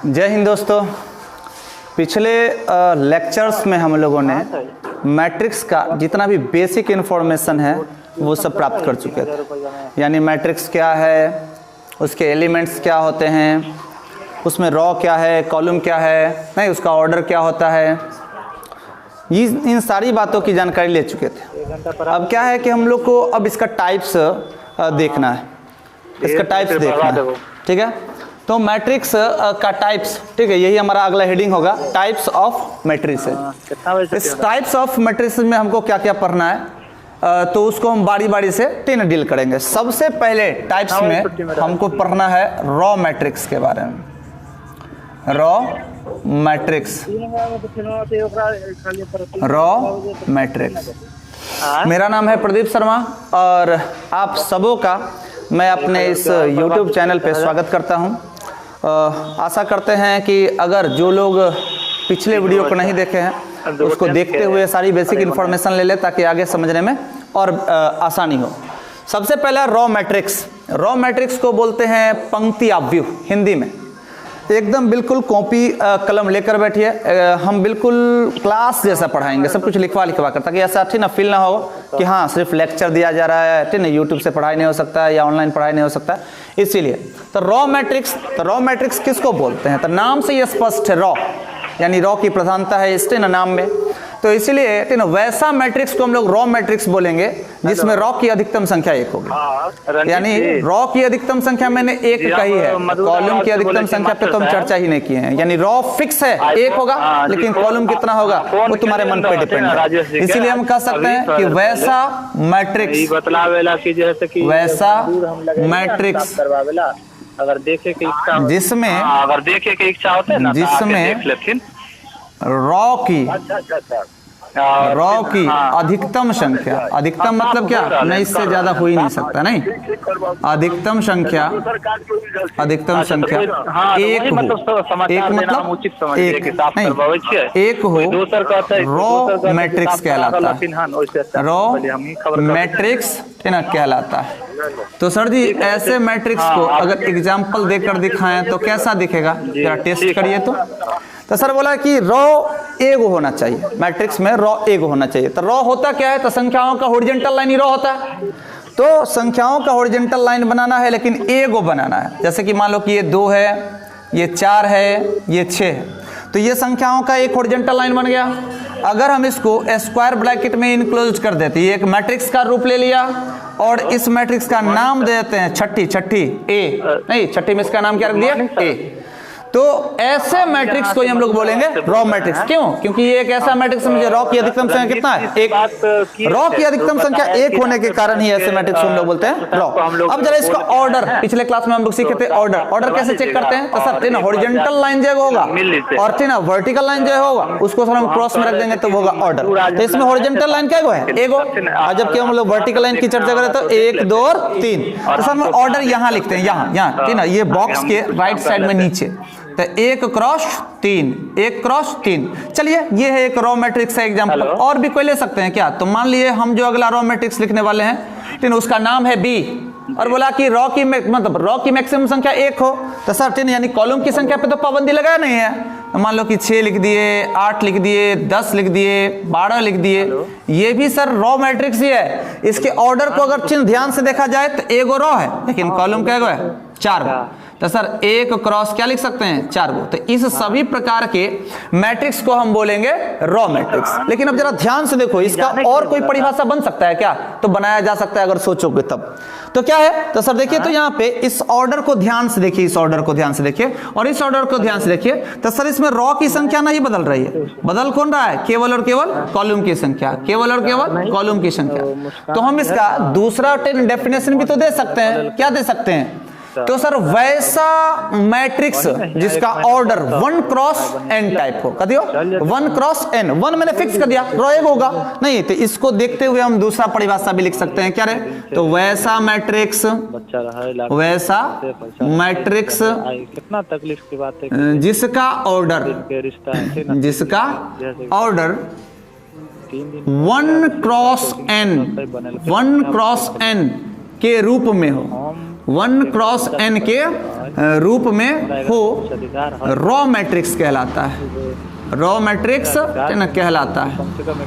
जय हिंद दोस्तों। पिछले लेक्चर्स में हम लोगों ने मैट्रिक्स का जितना भी बेसिक इन्फॉर्मेशन है वो सब प्राप्त कर चुके थे। यानी मैट्रिक्स क्या है, उसके एलिमेंट्स क्या होते हैं, उसमें रॉ क्या है, कॉलम क्या है, नहीं उसका ऑर्डर क्या होता है, इन सारी बातों की जानकारी ले चुके थे। अब क्या है कि हम लोग को अब इसका टाइप्स देखना है, इसका टाइप्स देखना है। ठीक है, तो मैट्रिक्स का टाइप्स, ठीक है, यही हमारा अगला हेडिंग होगा, टाइप्स ऑफ मैट्रिसेस। इस टाइप्स ऑफ मैट्रिसेस में हमको क्या क्या पढ़ना है, तो उसको हम बारी बारी से तीन डील करेंगे। सबसे पहले टाइप्स में हमको पढ़ना है रॉ मैट्रिक्स के बारे में। Raw matrix, raw matrix. मेरा नाम है प्रदीप शर्मा और आप सबों का मैं अपने इस YouTube चैनल पे स्वागत करता हूं। आशा करते हैं कि अगर जो लोग पिछले वीडियो को नहीं देखे हैं उसको देखते हुए सारी बेसिक इन्फॉर्मेशन ले ले ताकि आगे समझने में और आसानी हो। सबसे पहला रॉ मैट्रिक्स। रॉ मैट्रिक्स को बोलते हैं पंक्ति आव्यूह हिंदी में। एकदम बिल्कुल कॉपी कलम लेकर बैठिए, हम बिल्कुल क्लास जैसा पढ़ाएंगे, सब कुछ लिखवा कर, ताकि ऐसा ठीक ना फील ना हो कि हाँ सिर्फ लेक्चर दिया जा रहा है, ठीक ना, यूट्यूब से पढ़ाई नहीं हो सकता है या ऑनलाइन पढ़ाई नहीं हो सकता है। इसीलिए तो रॉ मैट्रिक्स किसको बोलते हैं, तो नाम से ये स्पष्ट है, रॉ यानी रॉ की प्रधानता है इसके ना नाम में, तो इसीलिए ठीक ना वैसा मैट्रिक्स को हम लोग रॉ मैट्रिक्स बोलेंगे जिसमें रॉ की अधिकतम संख्या एक होगी। यानी रॉ की अधिकतम संख्या मैंने एक कही है, कॉलम की अधिकतम संख्या पे तो हम चर्चा ही नहीं किए हैं। यानी रॉ फिक्स है, एक होगा, लेकिन कॉलम कितना होगा वो तुम्हारे मन पे डिपेंड है। इसीलिए हम कह सकते हैं कि वैसा मैट्रिक्स, वैसा मैट्रिक्स अगर देखे की इच्छा, जिसमें अगर देखे की इच्छा होता है ना, जिसमें रॉ की अधिकतम संख्या, अधिकतम मतलब क्या, नहीं इससे ज्यादा हो ही नहीं सकता, नहीं अधिकतम संख्या, अधिकतम संख्या एक हो, एक मतलब एक हो, रॉ मैट्रिक्स कहलाता है, रॉ मैट्रिक्स कहलाता है। तो सर जी ऐसे मैट्रिक्स को अगर एग्जाम्पल देकर दिखाएं तो कैसा दिखेगा, जरा टेस्ट करिए। तो सर बोला कि रॉ एगो होना चाहिए, मैट्रिक्स में रॉ एगो होना चाहिए। तो रॉ होता क्या है, तो संख्याओं का हॉरिजॉन्टल लाइन ही रॉ होता है। तो संख्याओं का हॉरिजॉन्टल लाइन बनाना है लेकिन एगो बनाना है। जैसे कि मान लो कि ये 2 है, ये 4 है, ये 6 है, तो ये संख्याओं का एक हॉरिजॉन्टल लाइन बन गया। अगर हम इसको स्क्वायर ब्रैकेट में इनक्लोज कर देते, ये एक मैट्रिक्स का रूप ले लिया और इस मैट्रिक्स का नाम दे देते हैं छठी ए, नहीं छठी में इसका नाम क्या रख दिया, ए। तो ऐसे मैट्रिक्स को हम लोग बोलेंगे रॉ मैट्रिक्स। क्यों? क्योंकि ये एक ऐसा मैट्रिक्स समझे, रॉ की अधिकतम संख्या कितना है, एक। रॉ की अधिकतम संख्या एक होने के कारण ही ऐसे मैट्रिक्स हम लोग बोलते हैं रॉ। अब जरा इसका ऑर्डर, पिछले क्लास में हम लोग सीखे थे ऑर्डर कैसे चेक करते हैं। तो सर हॉरिजॉन्टल लाइन जो होगा और वर्टिकल लाइन जो होगा उसको सर हम क्रॉस में रख देंगे तो होगा ऑर्डर। तो इसमें हॉरिजॉन्टल लाइन क्या है, एगो, और जबकि हम लोग वर्टिकल लाइन की चर्चा करें तो 1 2 और 3। तो सर हम ऑर्डर यहाँ लिखते हैं, यहाँ ठीक ना, ये बॉक्स के राइट साइड में नीचे, तो 1 क्रॉस 3, 1 क्रॉस 3। चलिए ये है एक रॉ मैट्रिक्स का एग्जांपल। और भी कोई ले सकते हैं क्या, तो मान लिए हम जो अगला रॉ मैट्रिक्स लिखने वाले हैं, ठीक, उसका नाम है बी, और बोला कि रॉ की मतलब रॉ की मैक्सिमम संख्या 1 हो, तो सर ठीक, यानी कॉलम की संख्या पे तो पाबंदी लगाया नहीं है। तो मान लो कि 6 लिख दिए, 8 लिख दिए, 10 लिख दिए, 12 लिख दिए, ये भी सर रॉ मैट्रिक्स ही है। इसके ऑर्डर को अगर चिन्ह ध्यान से देखा जाए तो एगो रॉ है, लेकिन कॉलम क्या है, 4 गो। तो सर 1 क्रॉस क्या लिख सकते हैं, 4 गो। तो इस सभी प्रकार के मैट्रिक्स को हम बोलेंगे रॉ मैट्रिक्स। लेकिन अब जरा ध्यान से देखो, इसका और कोई परिभाषा बन सकता है क्या, तो बनाया जा सकता है अगर सोचोगे तब। तो क्या है, तो सर देखिए, तो यहाँ पे इस ऑर्डर को ध्यान से देखिए, इस ऑर्डर को ध्यान से देखिए और इस ऑर्डर को ध्यान से देखिए। तो सर इसमें रॉ की संख्या नहीं बदल रही है, बदल कौन रहा है, केवल और केवल कॉलम की संख्या, केवल और केवल कॉलम की संख्या। तो हम इसका दूसरा डेफिनेशन भी तो दे सकते हैं, क्या दे सकते हैं, तो सर वैसा मैट्रिक्स जिसका ऑर्डर 1 क्रॉस n टाइप हो, कह दियो 1 क्रॉस n, 1 मैंने फिक्स कर दिया, रॉ एक होगा नहीं, तो इसको देखते हुए हम दूसरा परिभाषा भी लिख सकते हैं, क्या रे, तो वैसा मैट्रिक्स, वैसा मैट्रिक्स कितना तकलीफ की बात है, जिसका ऑर्डर 1 क्रॉस n के रूप में हो, 1 क्रॉस n के रूप में हो, रॉ मैट्रिक्स कहलाता है। रॉ मैट्रिक्स कहलाता है,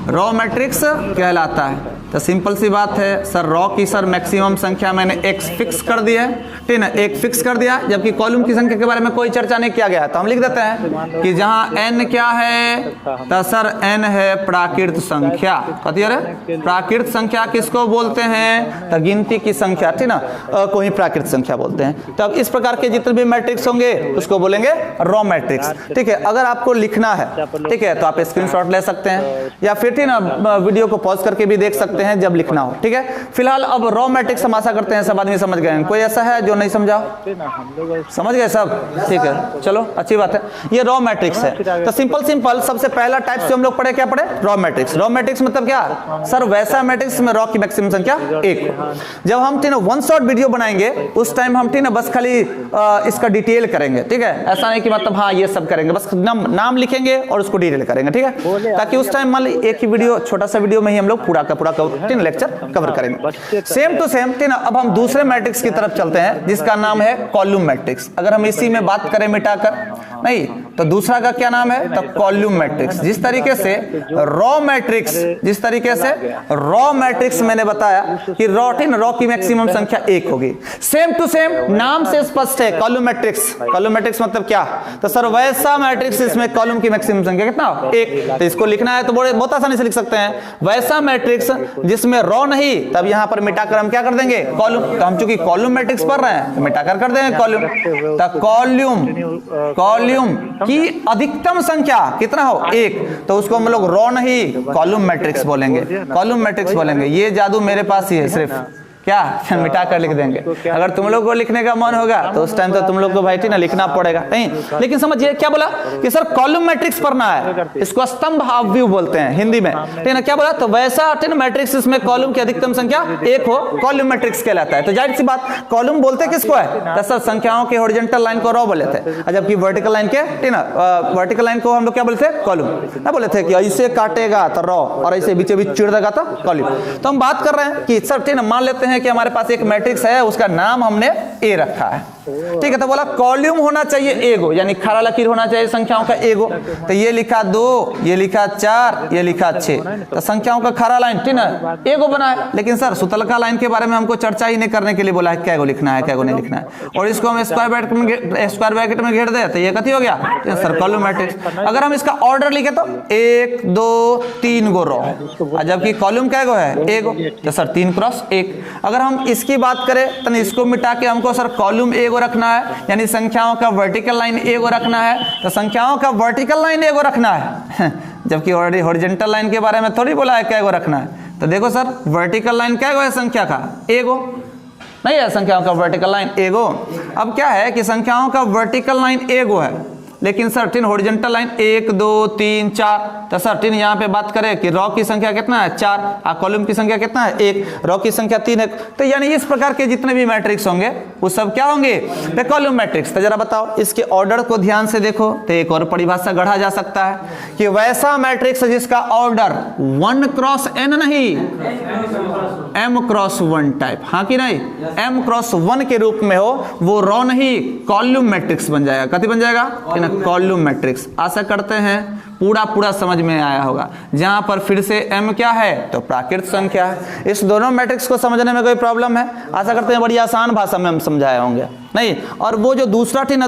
रॉ मैट्रिक्स कहलाता है। तो सिंपल सी बात है सर, रॉ की सर मैक्सिमम संख्या मैंने x फिक्स कर दिया है, ठीक है, एक फिक्स कर दिया, जबकि कॉलम की संख्या के बारे में कोई चर्चा नहीं किया गया है। तो हम लिख देते हैं कि जहां n क्या है, तो सर n है प्राकृत संख्या। कथी है प्राकृत संख्या किसको बोलते हैं, तो गिनती की संख्या, ठीक ना, को ही प्राकृत संख्या बोलते हैं। तो अब इस प्रकार के जितने भी मैट्रिक्स होंगे उसको बोलेंगे रॉ मैट्रिक्स, ठीक है। अगर आपको लिखना है, ठीक है, तो आप स्क्रीनशॉट ले सकते हैं या फिर ठीक ना वीडियो को पॉज करके भी देख सकते हैं जब लिखना हो, ठीक है। फिलहाल अब रॉ मैट्रिक्स हम आशा करते हैं सब आदमी समझ गए हैं। कोई ऐसा है जो नहीं समझा? समझ गए सब, ठीक है, चलो अच्छी बात है। ये रॉ मैट्रिक्स है। तो सिंपल सबसे पहला टाइप से हम लोग पढ़े, क्या पढ़े, रॉ मैट्रिक्स। रॉ मैट्रिक्स मतलब क्या सर, वैसा मैट्रिक्स में रॉ की मैक्सिमम संख्या 1। जब हम ठीक ना वन शॉट वीडियो बनाएंगे उस टाइम हम ठीक ना बस खाली इसका डिटेल करेंगे, ठीक है। ऐसा नहीं कि मतलब हाँ ये सब करेंगे, बस नाम लिखेंगे और उसको डिटेल करेंगे, ठीक है, ताकि उस टाइम मान ली एक ही वीडियो, छोटा सा वीडियो में ही हम लोग पूरा का पूरा लेक्चर कवर करेंगे। सेम टू सेम, ठीक ना। अब हम दूसरे मैट्रिक्स की तरफ चलते हैं जिसका नाम है कॉलम मैट्रिक्स। अगर हम इसी में बात करें मिटाकर, नहीं तो दूसरा का क्या नाम है, तो कॉलम मैट्रिक्स। जिस तरीके से रॉ मैट्रिक्स, जिस तरीके से रॉ मैट्रिक्स मैंने बताया कि रॉ की मैक्सिमम संख्या 1 होगी, सेम टू सेम नाम से स्पष्ट है कॉलम मैट्रिक्स। कॉलम मैट्रिक्स मतलब क्या, तो सर वैसा मैट्रिक्स इसमें कॉलम की मैक्सिमम संख्या कितना, 1। तो इसको लिखना है तो बहुत आसानी से लिख सकते हैं, वैसा मैट्रिक्स जिसमें रॉ नहीं, तब यहां पर मिटाकर हम क्या कर देंगे, कॉलम। तो हम चूंकि कॉलम मैट्रिक्स पढ़ रहे हैं तो मिटाकर कर देंगे कॉलम। तो कॉलम की अधिकतम संख्या कितना हो, 1, तो उसको हम लोग रॉ नहीं कॉलम मैट्रिक्स बोलेंगे, कॉलम मैट्रिक्स बोलेंगे। ये जादू मेरे पास ही है सिर्फ, क्या मिटा कर लिख देंगे। अगर तुम लोग को लिखने का मन होगा तो उस टाइम तो तुम लोग को भाई ना लिखना पड़ेगा, नहीं। लेकिन समझिए क्या बोला कि सर कॉलम मैट्रिक्स पढ़ना है, इसको स्तंभ अवयव बोलते हैं हिंदी में, ठीक है। क्या बोला, तो वैसा मैट्रिक्स इसमें कॉलम की अधिकतम संख्या 1 हो, कॉलम मैट्रिक्स कहलाता है। तो जाहिर सी बात, कॉलम बोलते किसको है, तो सर संख्याओं के हॉरिजॉन्टल लाइन को रॉ बोले थे, जबकि वर्टिकल लाइन के, ठीक ना, वर्टिकल लाइन को हम लोग क्या बोलते थे, कॉलम। ना बोले थे कि ऐसे काटेगा तो रॉ और ऐसे बीचे बीच चिड़ देगा तो कॉलम। तो हम बात कर रहे हैं कि सर ठीक ना, मान लेते हैं कि हमारे पास एक मैट्रिक्स है, उसका नाम हमने ए रखा है, ठीक है। तो बोला कॉलम होना चाहिए एगो, यानी खड़ा लकीर होना चाहिए संख्याओं का एगो। तो ये लिखा 2, ये लिखा 4, ये लिखा 6, तो संख्याओं का खड़ा लाइन, ठीक ना, एगो बना है। लेकिन सर सुतलका लाइन के बारे में हमको चर्चा ही नहीं करने के लिए बोला है, क्या लिखना है क्या नहीं लिखना है, और इसको हम स्क्वायर ब्रैकेट में घेर दे तो ये कथी हो गया, सर कॉलम मैट्रिक्स। अगर हम इसका ऑर्डर लिखे तो 1 2 3 गो रॉ, जबकि कॉलम क्या है, एगो, तो सर 3 क्रॉस 1। अगर हम इसकी बात करें तो इसको मिटा के हमको सर कॉलम एगो रखना है, यानी संख्याओं का वर्टिकल लाइन एगो रखना है, तो संख्याओं का वर्टिकल लाइन एगो रखना है, जबकि हॉरिजॉन्टल लाइन के बारे में थोड़ी बोला है क्या एगो रखना है। तो देखो सर वर्टिकल लाइन क्या है, संख्या का एगो नहीं है, संख्याओं का वर्टिकल लाइन एगो। अब क्या है कि संख्याओं का वर्टिकल लाइन एगो है, लेकिन सर टिन हॉरिजॉन्टल लाइन 1 2 3 4, तो सर टिन यहाँ पे बात करें कि रॉ की संख्या कितना है, 4, और कॉलम की संख्या कितना है, 1, रॉ की संख्या 3 है। तो यानी इस प्रकार के जितने भी मैट्रिक्स होंगे वो सब क्या होंगे, कॉलम मैट्रिक्स। तो जरा बताओ इसके ऑर्डर को ध्यान से देखो, तो एक और परिभाषा गढ़ा जा सकता है कि वैसा मैट्रिक्स जिसका ऑर्डर 1 क्रॉस n नहीं, m क्रॉस 1 टाइप, हाँ कि नहीं, m क्रॉस 1 के रूप में हो, वो रॉ नहीं कॉलम मैट्रिक्स बन जाएगा। कथी बन जाएगा, कॉलम मैट्रिक्स। आशा करते हैं पूरा समझ में आया होगा। जहां पर फिर से m क्या है, तो प्राकृत संख्या है। इस दोनों मैट्रिक्स को समझने में कोई प्रॉब्लम है, आशा करते हैं बड़ी आसान भाषा में हम समझाए होंगे, नहीं। और वो जो दूसरा थी ना,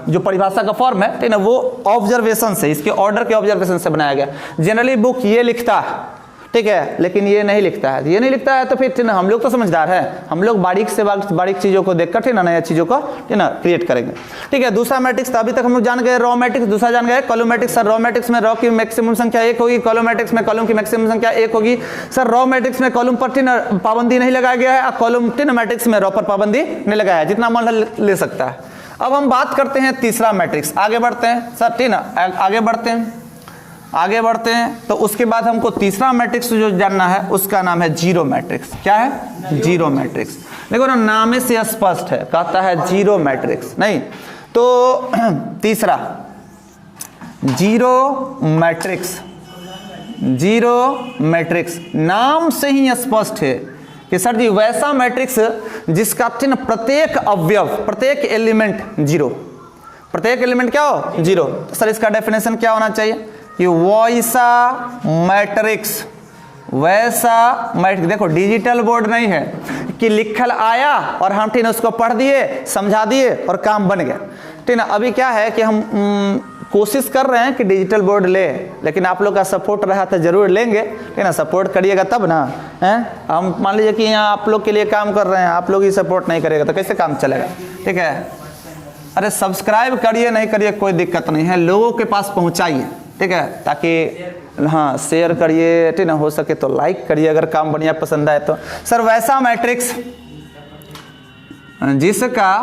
जो परिभाषा का फॉर्म है, ठीक ना, वो ऑब्जर्वेशन से, इसके ऑर्डर के ऑब्जर्वेशन से बनाया गया। जनरली बुक ये लिखता है, ठीक है, लेकिन ये नहीं लिखता है। ये नहीं लिखता है तो फिर हम लोग तो समझदार हैं, हम लोग बारीक से बारीक चीजों को देखकर ठीक ना, नया चीजों को ठीक ना क्रिएट करेंगे, ठीक है। दूसरा मैट्रिक्स, तो अभी तक हम लोग जान गए रॉ मैट्रिक्स, दूसरा जान गए column matrix. Sir raw matrix में रॉ की मैक्सिमम संख्या 1 होगी, कॉलम मैट्रिक्स में कॉलम की मैक्सिमम संख्या 1 होगी। सर रॉ मैट्रिक्स में कॉलम पर ठीक ना पाबंदी नहीं लगाया गया है, कॉलम ठीक ना मैट्रिक्स में रॉ पर पाबंदी नहीं लगाया है, जितना मन ले सकता है। अब हम बात करते हैं तीसरा मैट्रिक्स, आगे बढ़ते हैं सर, ठीक ना, आगे बढ़ते हैं। तो उसके बाद हमको तीसरा मैट्रिक्स जो जानना है उसका नाम है जीरो मैट्रिक्स। क्या है, जीरो मैट्रिक्स। देखो ना, नाम से स्पष्ट है, कहता है जीरो मैट्रिक्स, नहीं तो तीसरा जीरो मैट्रिक्स। जीरो मैट्रिक्स नाम से ही स्पष्ट है कि सर जी वैसा मैट्रिक्स जिसका चिन्ह प्रत्येक अवयव, प्रत्येक एलिमेंट जीरो, प्रत्येक एलिमेंट क्या हो जीरो। तो सर इसका डेफिनेशन क्या होना चाहिए कि वैसा मैट्रिक्स, वैसा मैट्रिक्स। देखो डिजिटल बोर्ड नहीं है कि लिखल आया और हम ठीक है उसको पढ़ दिए, समझा दिए और काम बन गया, ठीक ना। अभी क्या है कि हम कोशिश कर रहे हैं कि डिजिटल बोर्ड ले, लेकिन आप लोग का सपोर्ट रहा तो जरूर लेंगे, ठीक है ना। सपोर्ट करिएगा तब ना हैं। हम मान लीजिए कि यहाँ आप लोग के लिए काम कर रहे हैं, आप लोग ही सपोर्ट नहीं करेगा तो कैसे काम चलेगा, ठीक है। अरे सब्सक्राइब करिए नहीं करिए कोई दिक्कत नहीं है, लोगों के पास पहुँचाइए, ठीक है, ताकि हाँ शेयर करिए, ठीक ना, हो सके तो लाइक करिए अगर काम बढ़िया पसंद आए तो। सर वैसा मैट्रिक्स जिसका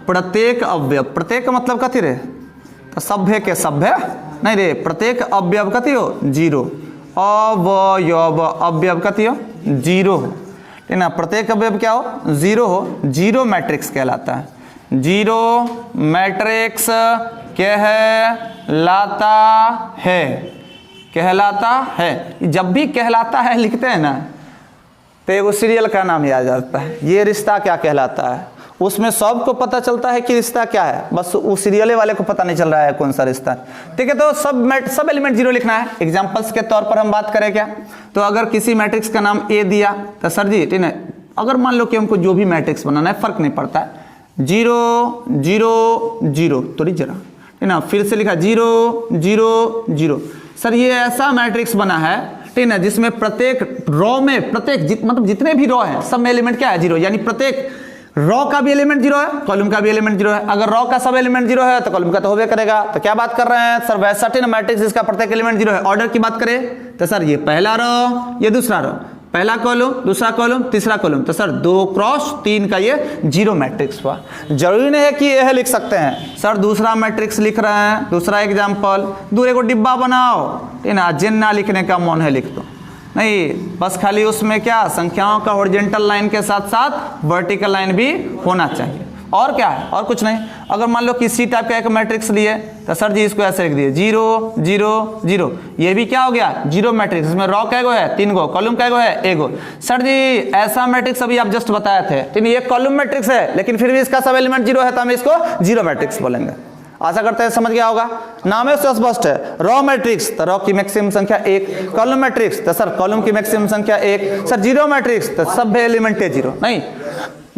प्रत्येक अवयव, प्रत्येक मतलब कथी रे, तो सभ्य के सभ्य नहीं रे, प्रत्येक अवयव कथी हो जीरो, अवयव अवयव कथी हो जीरो, ठीक ना। प्रत्येक अवयव क्या हो जीरो हो, जीरो मैट्रिक्स कहलाता है। जीरो मैट्रिक्स कहलाता है, कहलाता है। जब भी कहलाता है लिखते हैं ना तो एगो सीरियल का नाम याद आता है, ये रिश्ता क्या कहलाता है। उसमें सबको पता चलता है कि रिश्ता क्या है, बस उस सीरियल वाले को पता नहीं चल रहा है कौन सा रिश्ता है, ठीक है। तो सब एलिमेंट जीरो लिखना है। एग्जांपल्स के तौर पर हम बात करें क्या, तो अगर किसी मैट्रिक्स का नाम ए दिया तो सर जी ठीक है, अगर मान लो कि हमको जो भी मैट्रिक्स बनाना है फर्क नहीं पड़ता है, जीरो जीरो जीरो तो जरा ठीक ना, फिर से लिखा जीरो जीरो जीरो। सर ये ऐसा मैट्रिक्स बना है ठीक ना जिसमें प्रत्येक रो में प्रत्येक मतलब जितने भी रो हैं सब में एलिमेंट क्या है जीरो, यानी प्रत्येक रो का भी एलिमेंट जीरो है, कॉलम का भी एलिमेंट जीरो है। अगर रो का सब एलिमेंट जीरो है तो कॉलम का तो होबे करेगा। तो क्या बात कर रहे हैं सर, वैसा ठीक ना मैट्रिक्स जिसका प्रत्येक एलिमेंट जीरो है। ऑर्डर की बात करें तो सर ये पहला रो, ये दूसरा रो, पहला कॉलम, दूसरा कॉलम, तीसरा कॉलम, तो सर 2 क्रॉस 3 का ये जीरो मैट्रिक्स हुआ। जरूरी नहीं है कि यह लिख सकते हैं सर, दूसरा मैट्रिक्स लिख रहे हैं, दूसरा एग्जाम्पल, दूसरे को डिब्बा बनाओ ठीक ना, जिन्ना लिखने का मन है लिख दो, नहीं बस खाली उसमें क्या संख्याओं का हॉरिजॉन्टल लाइन के साथ साथ वर्टिकल लाइन भी होना चाहिए, और क्या है और कुछ नहीं। अगर मान लो कि सी टाइप का एक मैट्रिक्स लिए तो सर जी इसको ऐसे लिख दिए जीरो जीरो जीरो, ये भी क्या हो गया जीरो मैट्रिक्स। इसमें रो कैगो है 3 गो, कॉलम कैगो है 1 गो। सर जी ऐसा मैट्रिक्स अभी आप जस्ट बताए थे ठीक, ये कॉलम मैट्रिक्स है लेकिन फिर भी इसका सब एलिमेंट जीरो है तो हम इसको जीरो मैट्रिक्स बोलेंगे। आशा करते हैं समझ गया होगा। नाम है स्पष्ट है। रो मैट्रिक्स तो रो की मैक्सिमम संख्या 1, कॉलम मैट्रिक्स तो सर कॉलम की मैक्सिमम संख्या 1, सर जीरो मैट्रिक्स तो सब एलिमेंट है जीरो। नहीं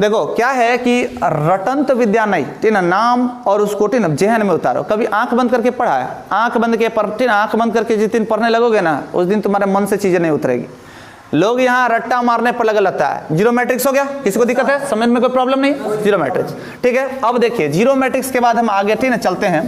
देखो क्या है कि रटंत विद्या नहीं ठीक ना, नाम और उसको ठीक ना जहन में उतारो। कभी आंख बंद करके पढ़ा है, आंख बंद के ठीक आंख बंद करके जिस दिन पढ़ने लगोगे ना उस दिन तुम्हारे मन से चीजें नहीं उतरेगी। लोग यहाँ रट्टा मारने पर लगा लगता है। जीरो मैट्रिक्स हो गया, किसी को दिक्कत है समझ में कोई प्रॉब्लम नहीं, जीरो मैट्रिक्स ठीक है। अब देखिए जीरो मैट्रिक्स के बाद हम आगे ठीक ना चलते हैं,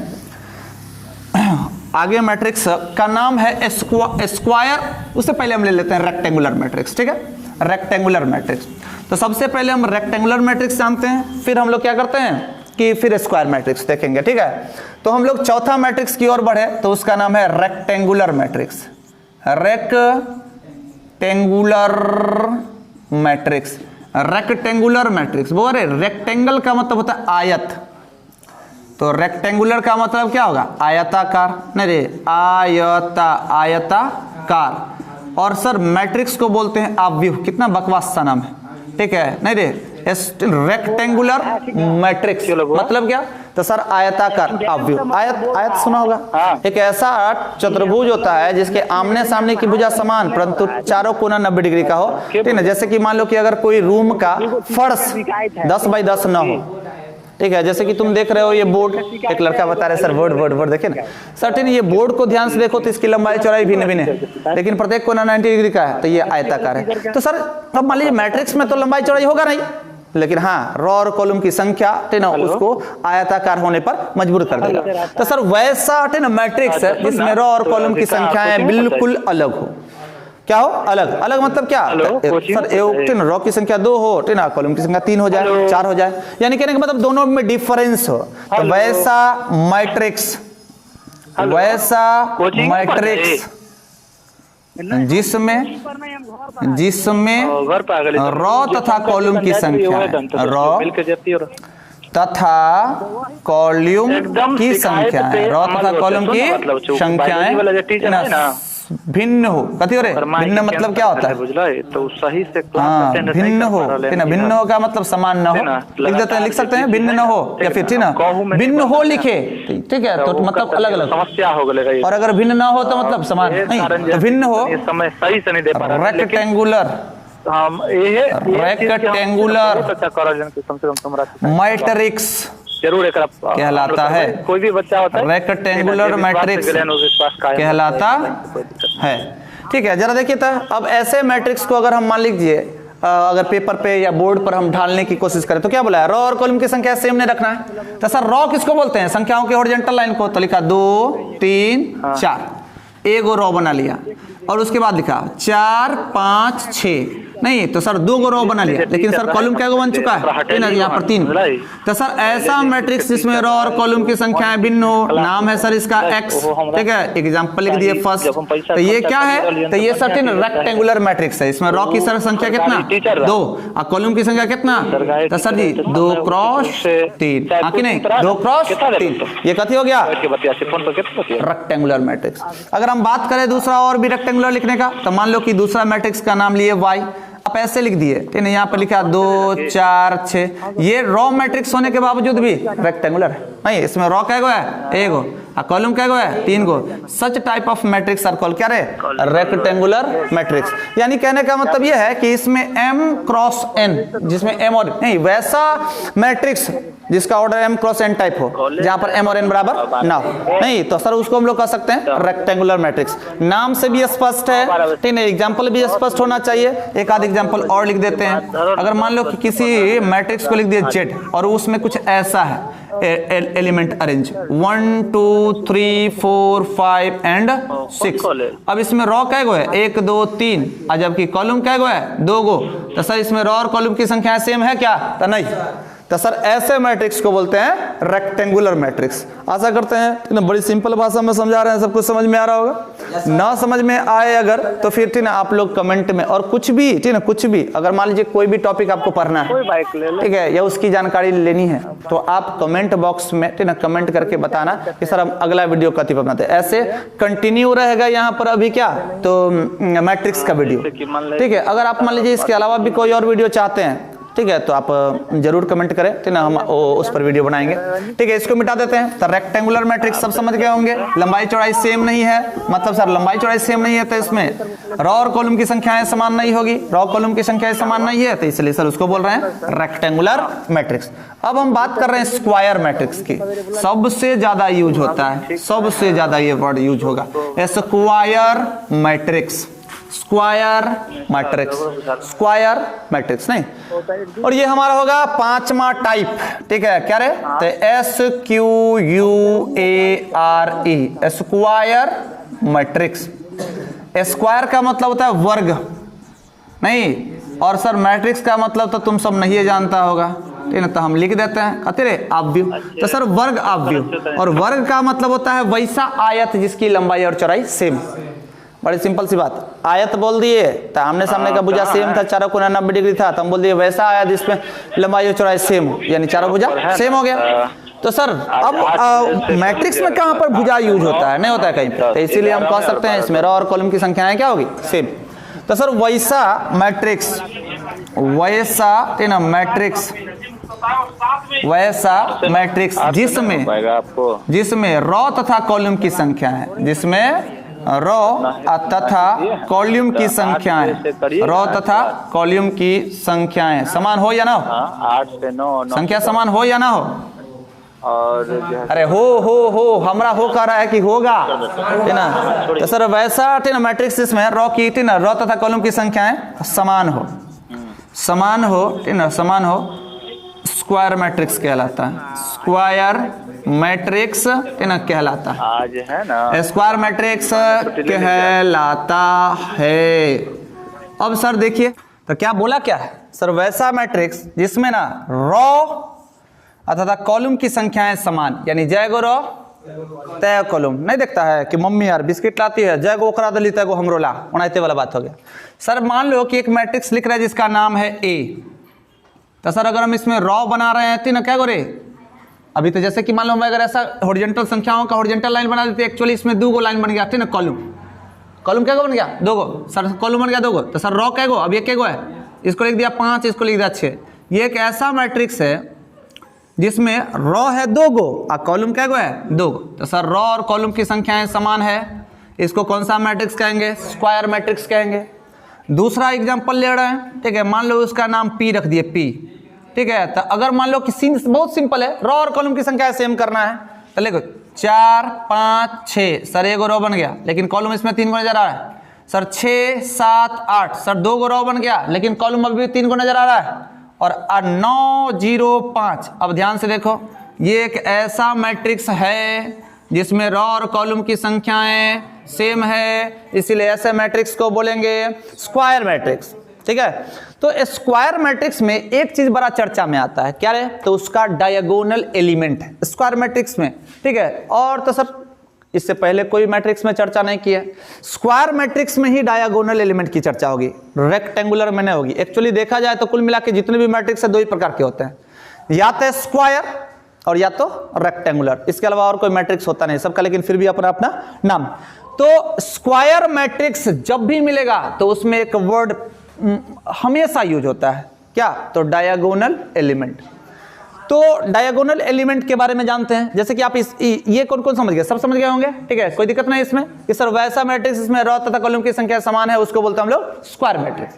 आगे मैट्रिक्स का नाम है स्क्वायर। उससे पहले हम ले लेते हैं रेक्टेंगुलर मैट्रिक्स, ठीक है, रेक्टेंगुलर मैट्रिक्स। तो सबसे पहले हम रेक्टेंगुलर मैट्रिक्स जानते हैं, फिर हम लोग क्या करते हैं कि फिर स्क्वायर मैट्रिक्स देखेंगे, ठीक है। तो हम लोग चौथा मैट्रिक्स की ओर बढ़े तो उसका नाम है rectangular matrix, rectangular matrix, rectangular matrix. वो अरे रेक्टेंगल का मतलब होता है आयत, तो रेक्टेंगुलर का मतलब क्या होगा आयताकार, नहीं रे आयताकार। और सर मैट्रिक्स को बोलते हैं अवयव, कितना बकवास सा नाम है, ठीक है, नहीं रे रेक्टेंगुलर मैट्रिक्स मतलब क्या, तो सर आयताकार अवयव। आयत सुना होगा, एक ऐसा चतुर्भुज होता है जिसके आमने सामने की भुजा समान परंतु चारों कोना 90 डिग्री का हो, ठीक है। जैसे कि मान लो कि अगर कोई रूम का फर्श 10 बाई 10 न हो, ठीक है, जैसे कि तुम देख रहे हो ये बोर्ड, एक लड़का बता रहे सर बोर्ड देखे ना सर, ठीक है, ये बोर्ड को ध्यान से देखो तो इसकी लंबाई चौड़ाई भिन्न भिन्न है लेकिन प्रत्येक कोना 90 डिग्री का है, तो ये आयताकार है। तो सर अब मान लीजिए मैट्रिक्स में तो लंबाई चौड़ाई होगा नहीं, लेकिन हाँ रो और कॉलम की संख्या ठीक ना उसको आयताकार होने पर मजबूर कर देगा। तो सर वैसा ठीक ना मैट्रिक्स है जिसमें रो और कॉलम की संख्याएं बिल्कुल अलग हो। क्या हो अलग, अलग मतलब क्या सर रो की संख्या 2 हो ठीक ना, कॉलम की संख्या 3 हो जाए, 4 हो जाए, यानी कहने का मतलब दोनों में डिफरेंस हो। तो वैसा मैट्रिक्स, वैसा मैट्रिक्स जिसमें रो तथा कॉलम की संख्या, रो तथा कॉलम की संख्या, रो तथा कॉलम की संख्याएं भिन्न हो, कथी हो रे, भिन्न मतलब क्या होता है, तो सही से हाँ भिन्न हो, ठीक ना, भिन्न हो का मतलब समान न हो, लिख देते हैं, लिख सकते हैं भिन्न न हो, या फिर ठीक ना भिन्न हो लिखे, ठीक है, तो मतलब अलग अलग समस्या हो गई। और अगर भिन्न ना हो तो मतलब समान नहीं, तो भिन्न हो, समय सही से नहीं दे पा रहा, रेक्टेंगुलर, रेक्टेंगुलर मैट्रिक्स जरूर एक कहलाता है, कोई भी बच्चा होता है रेक्टेंगुलर मैट्रिक्स कहलाता है, ठीक है। जरा देखिए था, अब ऐसे मैट्रिक्स को अगर हम मान लीजिए अगर पेपर पे या बोर्ड पर हम ढालने की कोशिश करें तो क्या बोला है, रॉ और कॉलम की संख्या सेम नहीं रखना है। तो सर रॉ किसको बोलते हैं, संख्याओं के हॉरिजॉन्टल लाइन को, तो लिखा 2 3 4, एक रॉ बना लिया, और उसके बाद लिखा 4 5 6, नहीं तो सर 2 रॉ बना लिया, लेकिन सर कॉलम क्या बन चुका है ना, यहाँ पर 3। तो सर ऐसा मैट्रिक्स जिसमें रॉ और कॉलम की संख्याएं भिन्न हो, नाम है सर इसका एक्स, ठीक है, एग्जांपल लिख दिए फर्स्ट। तो ये क्या है, तो ये सर्टेन रेक्टेंगुलर मैट्रिक्स है, इसमें रॉ की सर संख्या कितना 2 और कॉलम की संख्या कितना, तो सर जी 2 क्रॉस 3, आखिर नहीं 2 क्रॉस 3, ये कथी हो गया, रेक्टेंगुलर मैट्रिक्स। अगर हम बात करें दूसरा और भी रेक्टेंगुलर लिखने का, तो मान लो कि दूसरा मैट्रिक्स का नाम लिए वाई, आप ऐसे लिख दिए, ठीक है, यहाँ पर लिखा 2 4 6, ये रॉ मैट्रिक्स होने के बावजूद भी रेक्टेंगुलर है, नहीं इसमें रॉ क्या है, एक हो, कॉलम क्या है, 3 को, such type of matrix are called क्या रे, रेक्टेंगुलर मैट्रिक्स। यानी कहने का मतलब यह है कि इसमें m क्रॉस n, जिसमें m और नहीं, वैसा मैट्रिक्स जिसका order m cross n type हो, जहां पर m और n बराबर ना हो, नहीं तो सर उसको हम लोग कह सकते हैं रेक्टेंगुलर मैट्रिक्स। नाम से भी स्पष्ट है, ठीक है, एग्जाम्पल भी स्पष्ट होना चाहिए। एक आध एग्जाम्पल और लिख देते हैं, अगर मान लो कि किसी मैट्रिक्स को लिख दिया z और उसमें कुछ ऐसा है एलिमेंट अरेंज 1 2 3 4 5 एंड 6, अब इसमें रॉ क्या गो है 1 2 3, और जबकि कॉलम क्या गो है 2 गो, तो सर इसमें रॉ और कॉलम की संख्या सेम है क्या, तो नहीं, तो सर ऐसे मैट्रिक्स को बोलते हैं रेक्टेंगुलर मैट्रिक्स। आशा करते हैं ना बड़ी सिंपल भाषा में समझा रहे हैं, सब कुछ समझ में आ रहा होगा। ना समझ में आए अगर तो फिर ठीक ना आप लोग कमेंट में, और कुछ भी ठीक ना, कुछ भी अगर मान लीजिए कोई भी टॉपिक आपको पढ़ना है, ठीक है, या उसकी जानकारी लेनी है, तो आप कमेंट बॉक्स में ठीक ना कमेंट करके बताना कि सर हम अगला वीडियो कथी पर बनाते हैं। ऐसे कंटिन्यू रहेगा यहाँ पर अभी क्या, तो मैट्रिक्स का वीडियो, ठीक है। अगर आप मान लीजिए इसके अलावा भी कोई और वीडियो चाहते हैं, ठीक है, तो आप जरूर कमेंट करें, ठीक ना, हम उस पर वीडियो बनाएंगे, ठीक है। इसको मिटा देते हैं। तो रेक्टेंगुलर मैट्रिक्स सब समझ गए होंगे, लंबाई चौड़ाई सेम नहीं है, मतलब सर लंबाई चौड़ाई सेम नहीं है तो इसमें रॉ और कॉलम की संख्याएं समान नहीं होगी, रॉ कॉलम की संख्याएं समान नहीं है, तो इसलिए सर उसको बोल रहे हैं रेक्टेंगुलर मैट्रिक्स। अब हम बात कर रहे हैं स्क्वायर मैट्रिक्स की, सबसे ज्यादा यूज होता है, सबसे ज्यादा ये वर्ड यूज होगा, square matrix, square matrix, square matrix नहीं, और ये हमारा होगा 5वां टाइप, ठीक है, क्या रे, तो SQUARE, स्क्वायर मैट्रिक्स। स्क्वायर का मतलब होता है वर्ग, नहीं, और सर मैट्रिक्स का मतलब तो तुम सब नहीं जानता होगा, ठीक है, तो हम लिख देते हैं अतिरे आव्यूह, तो सर वर्ग आव्यूह, और वर्ग का मतलब होता है वैसा आयत जिसकी लंबाई और चौड़ाई सेम। बड़ी सिंपल सी बात, आयत बोल दिए तो आमने सामने का भुजा सेम था, चारों कोना 90 डिग्री था, तो हम बोल दिए वैसा आयत जिसमें लंबाई और चौड़ाई सेम हो, यानी चारों भुजा सेम हो गया। तो सर अब मैट्रिक्स में कहां पर भुजा यूज होता है, नहीं होता है कहीं पे, तो इसीलिए हम कह सकते हैं इसमें रॉ और कॉलम की संख्याएं क्या होगी, सेम। तो सर वैसा मैट्रिक्स, वैसा ना मैट्रिक्स, वैसा मैट्रिक्स जिसमें रॉ तथा कॉलम की संख्या है, जिसमें रॉ तथा कॉलम की संख्याएं, रॉ तथा कॉलम की संख्याएं समान हो या ना हो, 8 से 9, संख्या समान हो या ना हो, और अरे हो हमरा हो कह रहा है कि होगा, है ना। तो सर वैसा है ना मैट्रिक्स जिसमें रॉ की ना रॉ तथा कॉलम की संख्याएं समान हो, समान हो, है ना, समान हो, स्क्वायर मैट्रिक्स कहलाता है, स्क्वायर मैट्रिक्स है ना कहलाता है, आज है ना स्क्वायर मैट्रिक्स कहलाता है। अब सर देखिए तो क्या बोला, क्या है सर, वैसा मैट्रिक्स जिसमें ना रॉ अथवा कॉलम की संख्याएं समान, यानी जय गो रॉ तय कॉलम, नहीं देखता है कि मम्मी यार बिस्किट लाती है, जय गो ओकरा दली तय गो हमरो ला, उनाते वाला बात हो गया। सर मान लो कि एक मैट्रिक्स लिख रहे हैं जिसका नाम है ए, तो सर अगर हम इसमें रॉ बना रहे हैं तो ना क्या करे, अभी तो जैसे कि मान लो मैं अगर ऐसा हॉरिजॉन्टल संख्याओं का हॉरिजॉन्टल लाइन बना देते, एक्चुअली इसमें 2 लाइन बन गया थे ना कॉलम, कॉलम क्या बन गया 2 गो, सर कॉलम बन गया 2 गो, तो सर रो क्या गो, अब ये क्या गो है, इसको लिख दिया 5, इसको लिख दिया 6। ये एक ऐसा मैट्रिक्स है जिसमें रो है 2 गो और कॉलम क्या गो है 2 गो, तो सर रो और कॉलम की संख्याएं समान है, इसको कौन सा मैट्रिक्स कहेंगे, स्क्वायर मैट्रिक्स कहेंगे। दूसरा एग्जांपल ले रहे हैं, ठीक है, मान लो उसका नाम P रख दिए P, ठीक है, तो अगर मान लो कि बहुत सिंपल है, रो और कॉलम की संख्या सेम करना है, तो देखो 4 5 6, सर 1 रो बन गया लेकिन कॉलम इसमें 3 को नजर आ रहा है, सर 6 7 8, सर 2 रो बन गया लेकिन कॉलम अभी 3 को नजर आ रहा है, और 9 0 5। अब ध्यान से देखो, ये एक ऐसा मैट्रिक्स है जिसमें रो और कॉलम की संख्याएं सेम है, इसीलिए ऐसे मैट्रिक्स को बोलेंगे स्क्वायर मैट्रिक्स, ठीक है। तो स्क्वायर मैट्रिक्स में एक चीज बड़ा चर्चा में आता है, क्या है, तो उसका डायगोनल एलिमेंट है स्क्वायर मैट्रिक्स में, ठीक है। और तो सर इससे पहले कोई मैट्रिक्स में चर्चा नहीं की है, स्क्वायर मैट्रिक्स में ही डायगोनल एलिमेंट की चर्चा होगी, रेक्टेंगुलर में नहीं होगी। एक्चुअली देखा जाए तो कुल मिला के जितने भी मैट्रिक्स है 2 ही प्रकार के होते हैं, या तो स्क्वायर और या तो रेक्टेंगुलर, इसके अलावा और कोई मैट्रिक्स होता नहीं सबका, लेकिन फिर भी अपना अपना नाम। तो स्क्वायर मैट्रिक्स जब भी मिलेगा तो उसमें एक वर्ड हमेशा यूज होता है, क्या, तो डायगोनल एलिमेंट। तो डायगोनल एलिमेंट के बारे में जानते हैं, जैसे कि आप ये कौन कौन समझ गए, सब समझ गए होंगे, ठीक है, कोई दिक्कत नहीं इसमें कि सर वैसा मैट्रिक्स इसमें रो तथा कॉलम की संख्या समान है, उसको बोलते हैं हम लोग स्क्वायर मैट्रिक्स।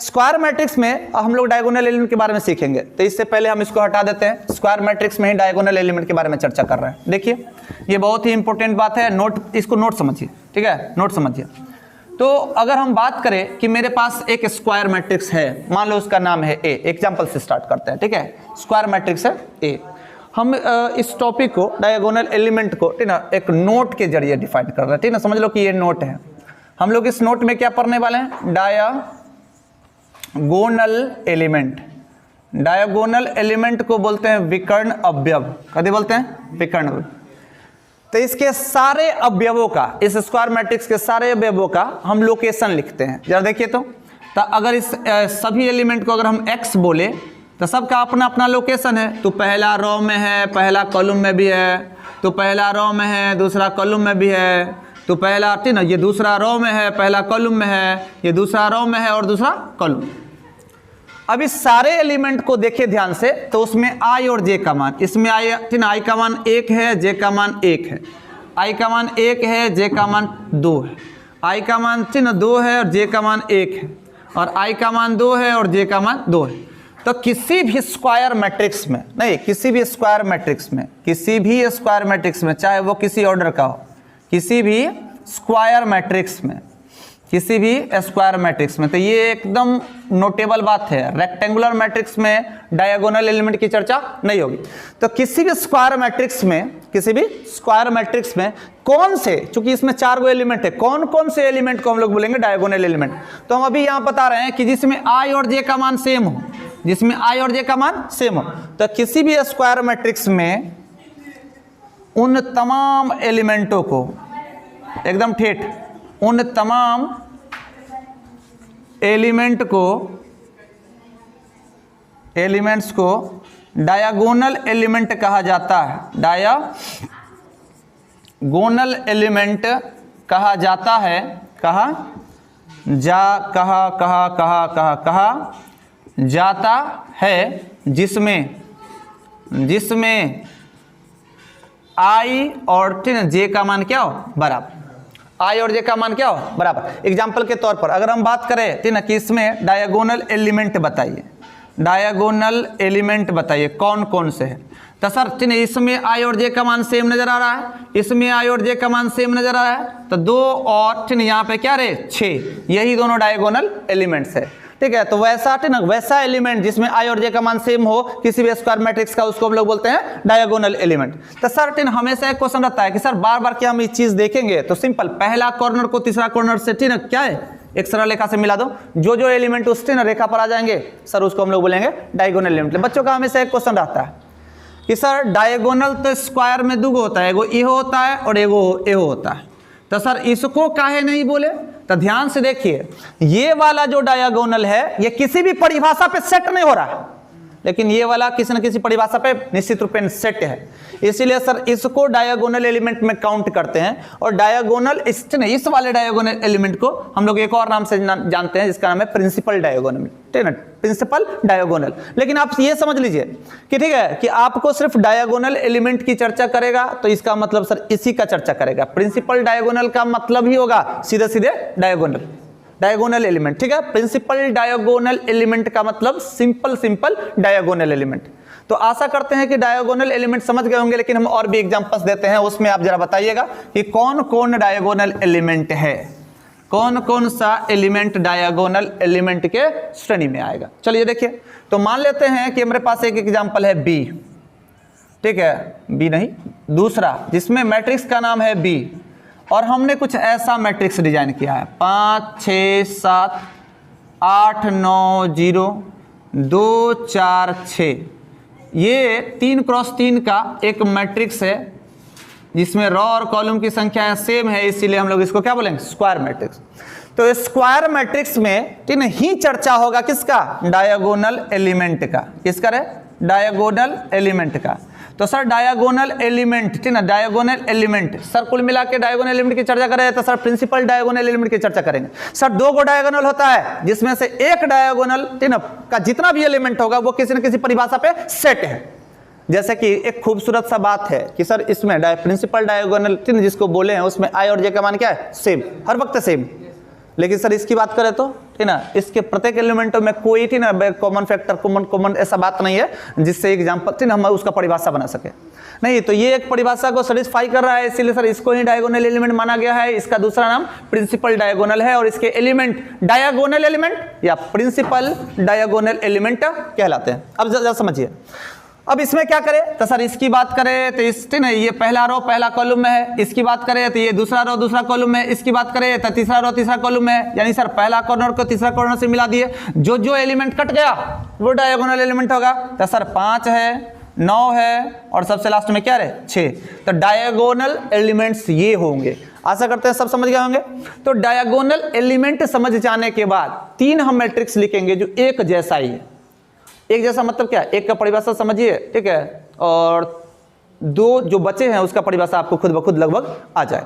स्क्वायर मैट्रिक्स में हम लोग डायगोनल एलिमेंट के बारे में सीखेंगे, तो इससे पहले हम इसको हटा देते हैं, स्क्वायर मैट्रिक्स में ही डायगोनल एलिमेंट के बारे में चर्चा कर रहे हैं। देखिए ये बहुत ही इंपॉर्टेंट बात है, नोट, इसको नोट समझिए, ठीक है, नोट समझिए। तो अगर हम बात करें कि मेरे पास एक स्क्वायर मैट्रिक्स है, मान लो उसका नाम है ए, एग्जांपल से स्टार्ट करते हैं, ठीक है, स्क्वायर मैट्रिक्स है ए। हम इस टॉपिक को डायगोनल एलिमेंट को, ठीक ना, एक नोट के जरिए डिफाइन कर रहे हैं, ठीक ना, समझ लो कि ये नोट है। हम लोग इस नोट में क्या पढ़ने वाले हैं, डायगोनल एलिमेंट। डायगोनल एलिमेंट को बोलते हैं विकर्ण अवयव, कभी बोलते हैं विकर्ण अवयव। तो इसके सारे अवयवों का, इस स्क्वायर मैट्रिक्स के सारे अवयवों का हम लोकेशन लिखते हैं। जरा देखिए तो अगर इस सभी एलिमेंट को अगर हम x बोले तो सबका अपना अपना लोकेशन है, तो पहला रो में है, पहला कॉलम में भी है, तो पहला रो में है, दूसरा कॉलम में भी है, तो पहला, ठीक ना, ये दूसरा रो में है, पहला कॉलम में है, ये दूसरा रो में है और दूसरा कॉलम। अब इस सारे एलिमेंट को देखिए ध्यान से, तो उसमें i और j का मान, इसमें i, ठीक ना, i का मान 1 है, j का मान 1 है, i का मान 1 है, j का मान 2 है, i का मान, ठीक ना, 2 है और j का मान 1 है, और i का मान 2 है और j का मान 2 है। तो किसी भी स्क्वायर मैट्रिक्स में, नहीं, किसी भी स्क्वायर मैट्रिक्स में, किसी भी स्क्वायर मैट्रिक्स में, चाहे वो किसी ऑर्डर का हो, किसी भी स्क्वायर मैट्रिक्स में, किसी भी स्क्वायर मैट्रिक्स में, तो ये एकदम नोटेबल बात है, रेक्टेंगुलर मैट्रिक्स में डायगोनल एलिमेंट की चर्चा नहीं होगी। तो किसी भी स्क्वायर मैट्रिक्स में, किसी भी स्क्वायर मैट्रिक्स में कौन से, चूंकि इसमें 4 गो एलिमेंट है, कौन कौन से एलिमेंट को हम लोग बोलेंगे डायगोनल एलिमेंट। तो हम अभी यहाँ बता रहे हैं कि जिसमें i और j का मान सेम हो, जिसमें i और j का मान सेम हो, तो किसी भी स्क्वायर मैट्रिक्स में उन तमाम एलिमेंटों को एकदम ठेठ, उन तमाम एलिमेंट्स को डायगोनल एलिमेंट कहा जाता है, डायगोनल एलिमेंट कहा जाता है, कहा जाता है, जिसमें i और j का मान क्या हो, बराबर, i और j का मान क्या हो, बराबर। एग्जाम्पल के तौर पर अगर हम बात करें, ठीक ना, कि इसमें डायगोनल एलिमेंट बताइए, डायगोनल एलिमेंट बताइए कौन कौन से हैं। तो सर, ठीक है, इसमें i और j का मान सेम नजर आ रहा है, इसमें i और j का मान सेम नजर आ रहा है, तो 2 और, ठीक है, यहाँ पे क्या रहे 6, यही दोनों डायगोनल एलिमेंट्स है, ठीक है। तो वैसा, ठीक ना, वैसा एलिमेंट जिसमें i और j का मान सेम हो किसी भी स्क्वायर मैट्रिक्स का, उसको हम लोग बोलते हैं डायगोनल एलिमेंट। तो सर, ठीक, हमेशा एक क्वेश्चन रहता है कि सर बार बार क्या हम इस चीज देखेंगे, तो सिंपल, पहला कॉर्नर को तीसरा कॉर्नर से, ठीक ना, क्या है, एक सरल रेखा से मिला दो, जो एलिमेंट उस, ठीक ना, रेखा पर आ जाएंगे सर, उसको हम लोग बोलेंगे डायगोनल एलिमेंट। बच्चों का हमेशा एक क्वेश्चन रहता है कि सर डायगोनल तो स्क्वायर में 2 गो होता है, एगो इहो होता है और एगो एहो होता है, तो सर इसको काहे नहीं बोले। तो ध्यान से देखिए, ये वाला जो डायगोनल है ये किसी भी परिभाषा पे सेट नहीं हो रहा है, लेकिन ये वाला किसी न किसी परिभाषा पे निश्चित रूप से सेट है, इसीलिए सर इसको डायगोनल एलिमेंट में काउंट करते हैं। और डायगोनल इस वाले डायगोनल एलिमेंट को हम लोग एक और नाम से जानते हैं जिसका नाम है प्रिंसिपल डायगोनल, ठीक है, प्रिंसिपल डायगोनल। लेकिन आप ये समझ लीजिए कि ठीक है कि आपको सिर्फ डायगोनल एलिमेंट की चर्चा करेगा तो इसका मतलब सर इसी का चर्चा करेगा। प्रिंसिपल डायगोनल का मतलब ही होगा सीधे सीधे डायगोनल एलिमेंट, ठीक है। प्रिंसिपल डायगोनल एलिमेंट का मतलब सिंपल डायगोनल एलिमेंट। तो आशा करते हैं कि डायगोनल एलिमेंट समझ गए होंगे, लेकिन हम और भी एग्जांपल्स देते हैं, उसमें आप जरा बताइएगा कि कौन कौन डायगोनल एलिमेंट है, कौन कौन सा एलिमेंट डायगोनल एलिमेंट के श्रेणी में आएगा। चलिए देखिए, तो मान लेते हैं कि हमारे पास एक एग्जांपल है बी, ठीक है, बी नहीं दूसरा, जिसमें मैट्रिक्स का नाम है बी, और हमने कुछ ऐसा मैट्रिक्स डिजाइन किया है 5 6 7 8 9 0 2 4 6। ये 3 क्रॉस 3 का एक मैट्रिक्स है जिसमें रॉ और कॉलम की संख्या सेम है, इसीलिए हम लोग इसको क्या बोलेंगे, स्क्वायर मैट्रिक्स। तो स्क्वायर मैट्रिक्स में ठीक ही चर्चा होगा किसका, डायगोनल एलिमेंट का। किसका रे, डायगोनल एलिमेंट का। तो सर डायगोनल एलिमेंट, ठीक ना, डायगोनल एलिमेंट सर कुल मिला के डायगोनल एलिमेंट की चर्चा करें तो सर प्रिंसिपल डायगोनल एलिमेंट की चर्चा करेंगे। सर 2 गो डायगोनल होता है जिसमें से एक डायगोनल, ठीक ना, का जितना भी एलिमेंट होगा वो किसी न किसी परिभाषा पे सेट है। जैसे कि एक खूबसूरत सा बात है कि सर इसमें प्रिंसिपल डायगोनल जिसको बोले हैं उसमें आई और जे का मान क्या है, सेम, हर वक्त सेम। लेकिन सर इसकी बात करें तो ठीक ना, इसके प्रत्येक एलिमेंटों में कोई ठीक ना कॉमन फैक्टर, कॉमन ऐसा बात नहीं है जिससे एग्जांपल ठीक ना हम उसका परिभाषा बना सके। नहीं, तो ये एक परिभाषा को सेटिस्फाई कर रहा है, इसीलिए सर इसको ही डायगोनल एलिमेंट माना गया है। इसका दूसरा नाम प्रिंसिपल डायगोनल है और इसके एलिमेंट डायगोनल एलिमेंट या प्रिंसिपल डायगोनल एलिमेंट कहलाते हैं। अब जरा समझिए, अब इसमें क्या करें, तो सर इसकी बात करें तो इस ठीक ना ये पहला रो पहला कॉलम में है, इसकी बात करें तो ये दूसरा रो दूसरा कॉलम में है, इसकी बात करें तो तीसरा रो तीसरा कॉलम में है। यानी सर पहला कॉर्नर को तीसरा कॉर्नर से मिला दिए, जो एलिमेंट कट गया वो डायगोनल एलिमेंट होगा। तो सर 5 है, 9 है और सबसे लास्ट में क्या रहे, 6। तो डायगोनल एलिमेंट्स ये होंगे। आशा करते हैं सब समझ गए होंगे। तो डायगोनल एलिमेंट समझ जाने के बाद 3 हम मैट्रिक्स लिखेंगे जो एक जैसा ही है। एक जैसा मतलब क्या, एक का परिभाषा समझिए, ठीक है, और 2 जो बचे हैं उसका परिभाषा आपको खुद ब खुद लगभग आ जाए,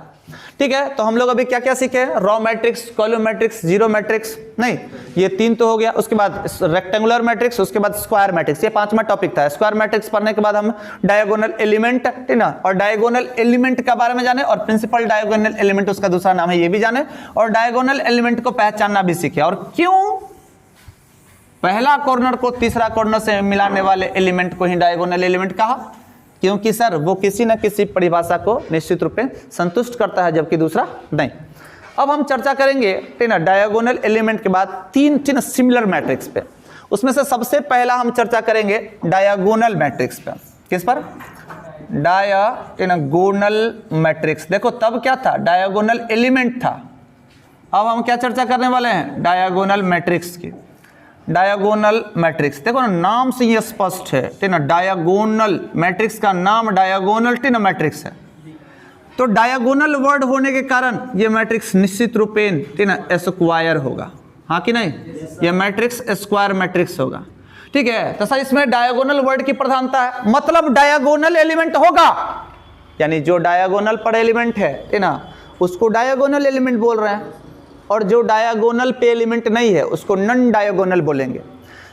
ठीक है। तो हम लोग अभी क्या क्या सीखे, raw matrix, column matrix, zero matrix, नहीं ये 3 तो हो गया। उसके बाद रेक्टेंगुलर मैट्रिक्स, उसके बाद स्क्वायर मैट्रिक्स, ये 5वां टॉपिक था। स्क्वायर मैट्रिक्स पढ़ने के बाद हम डायगोनल एलिमेंट, ठीक ना, और डायगोनल एलिमेंट के बारे में जाने, और प्रिंसिपल डायगोनल एलिमेंट उसका दूसरा नाम है ये भी जाने, और डायगोनल एलिमेंट को पहचानना भी सीखे। और क्यों पहला कॉर्नर को तीसरा कॉर्नर से मिलाने वाले एलिमेंट को ही डायगोनल एलिमेंट कहा, क्योंकि सर वो किसी न किसी परिभाषा को निश्चित रूप में संतुष्ट करता है, जबकि दूसरा नहीं। अब हम चर्चा करेंगे ठीक ना डायगोनल एलिमेंट के बाद 3 सिमिलर मैट्रिक्स पे। उसमें से सबसे पहला हम चर्चा करेंगे डायगोनल मैट्रिक्स पे। किस पर, डायगोनल मैट्रिक्स। देखो तब क्या था, डायगोनल एलिमेंट था, अब हम क्या चर्चा करने वाले हैं, डायगोनल मैट्रिक्स की। डायगोनल मैट्रिक्स, देखो ना नाम से ये स्पष्ट है, ठीक ना, डायगोनल मैट्रिक्स का नाम डायगोनल ठीक ना मैट्रिक्स है। तो डायगोनल वर्ड होने के कारण ये मैट्रिक्स निश्चित रूपेण ठीक ना स्क्वायर होगा, हाँ कि नहीं, ये मैट्रिक्स स्क्वायर मैट्रिक्स होगा, ठीक है। तो सर इसमें डायगोनल वर्ड की प्रधानता है, मतलब डायगोनल एलिमेंट होगा, यानी जो डायगोनल पर एलिमेंट है ठीक ना उसको डायगोनल एलिमेंट बोल रहे हैं, और जो डायगोनल पे एलिमेंट नहीं है उसको नॉन डायगोनल बोलेंगे।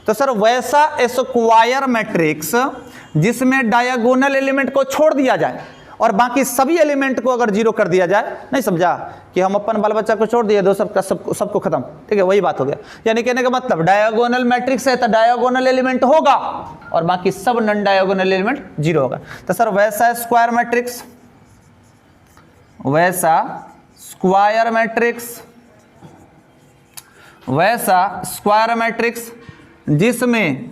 तो सर वैसा स्क्वायर मैट्रिक्स जिसमें डायगोनल एलिमेंट को छोड़ दिया जाए और बाकी सभी एलिमेंट को अगर 0 कर दिया जाए, नहीं समझा कि हम अपन बाल बच्चा को छोड़ दिए, दो सबको खत्म, ठीक है, वही बात हो गया। यानी कहने का मतलब डायगोनल मैट्रिक्स है तो डायगोनल एलिमेंट होगा और बाकी सब नॉन डायगोनल एलिमेंट 0 होगा। तो सर वैसा स्क्वायर मैट्रिक्स, वैसा स्क्वायर मैट्रिक्स, वैसा स्क्वायर मैट्रिक्स जिसमें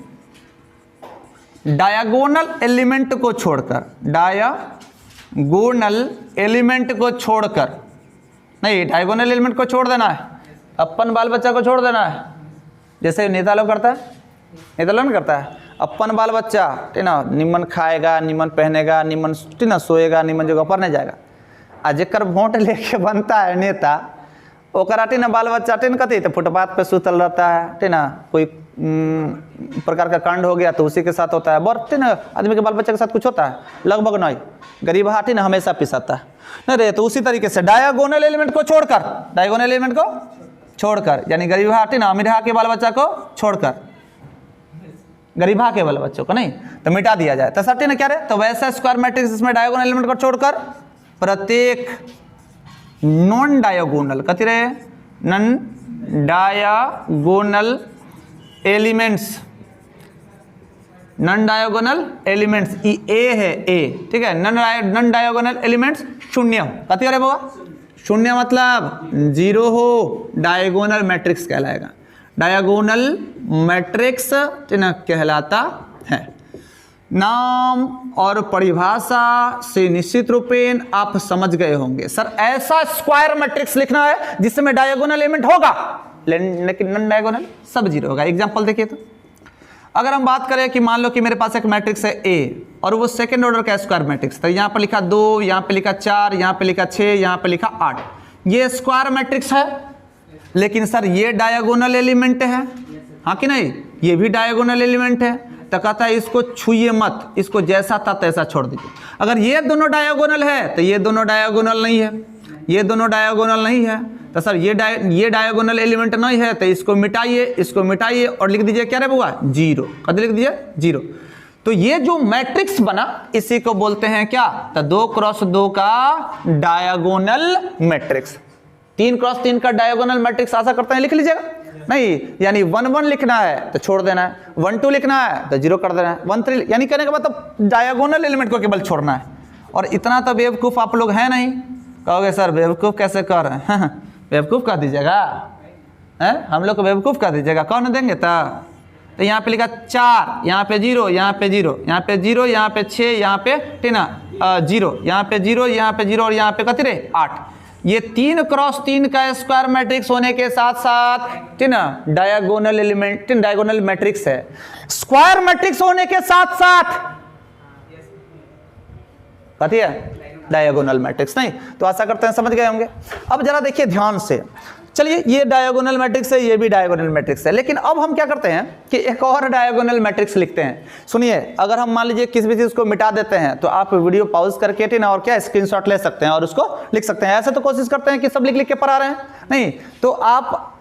डायगोनल एलिमेंट को छोड़कर, डायगोनल एलिमेंट को छोड़कर, नहीं डायगोनल एलिमेंट को छोड़ देना है, अपन बाल बच्चा को छोड़ देना है। जैसे नेता लोग करता है, नेता लोग नहीं करता है, अपन बाल बच्चा ठीक ना निमन खाएगा, निमन पहनेगा, निमन ठीक ना सोएगा, निमन जगह पर नहीं जाएगा। आज जेकर वोट लेके बनता है नेता, ओकरा टे ना बाल बच्चा टे न कथी तो फुटपाथ पे सुतल रहता है टे ना, कोई प्रकार का कांड हो गया तो उसी के साथ होता है। बहुत ना आदमी के बाल बच्चे के साथ कुछ होता है, लगभग नहीं। गरीब हाथी ना हमेशा पिसाता है न रे। तो उसी तरीके से डायगोनल एलिमेंट को छोड़कर, डायगोनल एलिमेंट को छोड़कर, यानी गरीब हाथी ना अमीर हा के बाल बच्चा को छोड़कर, गरीब हा के बाल बच्चों को नहीं तो मिटा दिया जाए। तो सर ना क्या रहे, तो वैसा स्क्वायर मैट्रिक्स इसमें डायगोनल एलिमेंट को छोड़कर प्रत्येक नॉन डायगोनल कथी रहे, non diagonal elements, non diagonal elements ए है ए, ठीक है। नॉन डायगोनल एलिमेंट्स शून्य कथी अरे बाबा, शून्य मतलब जीरो हो, डायगोनल मैट्रिक्स कहलाएगा। डायगोनल मैट्रिक्स कहलाता है। नाम और परिभाषा से निश्चित रूपेण आप समझ गए होंगे। सर ऐसा स्क्वायर मैट्रिक्स लिखना है जिसमें डायगोनल एलिमेंट होगा लेकिन नॉन डायगोनल सब जीरो होगा। एग्जांपल देखिए तो अगर हम बात करें कि मान लो कि मेरे पास एक मैट्रिक्स है ए और वो सेकंड ऑर्डर का स्क्वायर मैट्रिक्स, तो यहाँ पर लिखा 2, यहाँ पे लिखा 4, यहाँ पे लिखा 6, यहाँ पे लिखा 8, ये स्क्वायर मैट्रिक्स है। लेकिन सर ये डायगोनल एलिमेंट है, हाँ कि नहीं, ये भी डायगोनल एलिमेंट है। तो कहता है इसको छुइए मत, इसको जैसा था तैसा छोड़ दीजिए। अगर ये दोनों डायगोनल है तो ये दोनों डायगोनल नहीं है, ये दोनों डायगोनल नहीं है, तो सर ये डायगोनल एलिमेंट नहीं है, तो इसको मिटाइए, इसको मिटाइए और लिख दीजिए क्या रे बुआ, जीरो। कद लिख दीजिए जीरो। तो ये जो मैट्रिक्स बना इसी को बोलते हैं क्या, तो 2x2 का डायगोनल मैट्रिक्स। 3x3 का डायगोनल मैट्रिक्स आशा करते हैं लिख लीजिएगा नहीं, यानी 1 1 लिखना है तो छोड़ देना है, 1 2 लिखना है तो जीरो कर देना है, 1 3 यानी कहने का मतलब डायगोनल एलिमेंट को केवल छोड़ना है। और इतना तो बेवकूफ़ आप लोग हैं नहीं। कहोगे सर बेवकूफ़ कैसे कर रहे हैं, बेवकूफ़ कर दीजिएगा, हम लोग को बेवकूफ़ कर दीजिएगा, कौन देंगे तो यहाँ पे लिखा 4, यहाँ पे 0, यहाँ पे 0, यहाँ पे 0, यहाँ पे 6, यहाँ पे 0, यहाँ पे 0, यहाँ पे 0 और यहाँ पे कति रे 8। ये 3x3 का स्क्वायर मैट्रिक्स होने के साथ साथ डायगोनल एलिमेंट डायगोनल मैट्रिक्स है। स्क्वायर मैट्रिक्स होने के साथ साथ कथी है, डायगोनल मैट्रिक्स नहीं। तो आशा करते हैं समझ गए होंगे। अब जरा देखिए ध्यान से, चलिए ये डायगोनल मैट्रिक्स है, ये भी डायगोनल मैट्रिक्स है, लेकिन अब हम क्या करते हैं कि एक और डायगोनल मैट्रिक्स लिखते हैं। सुनिए, अगर हम मान लीजिए किसी भी चीज़ को मिटा देते हैं तो आप वीडियो पॉज करके और क्या स्क्रीनशॉट ले सकते हैं और उसको लिख सकते हैं। ऐसे तो कोशिश करते हैं कि सब लिख लिख के पढ़ा रहे हैं, नहीं तो आप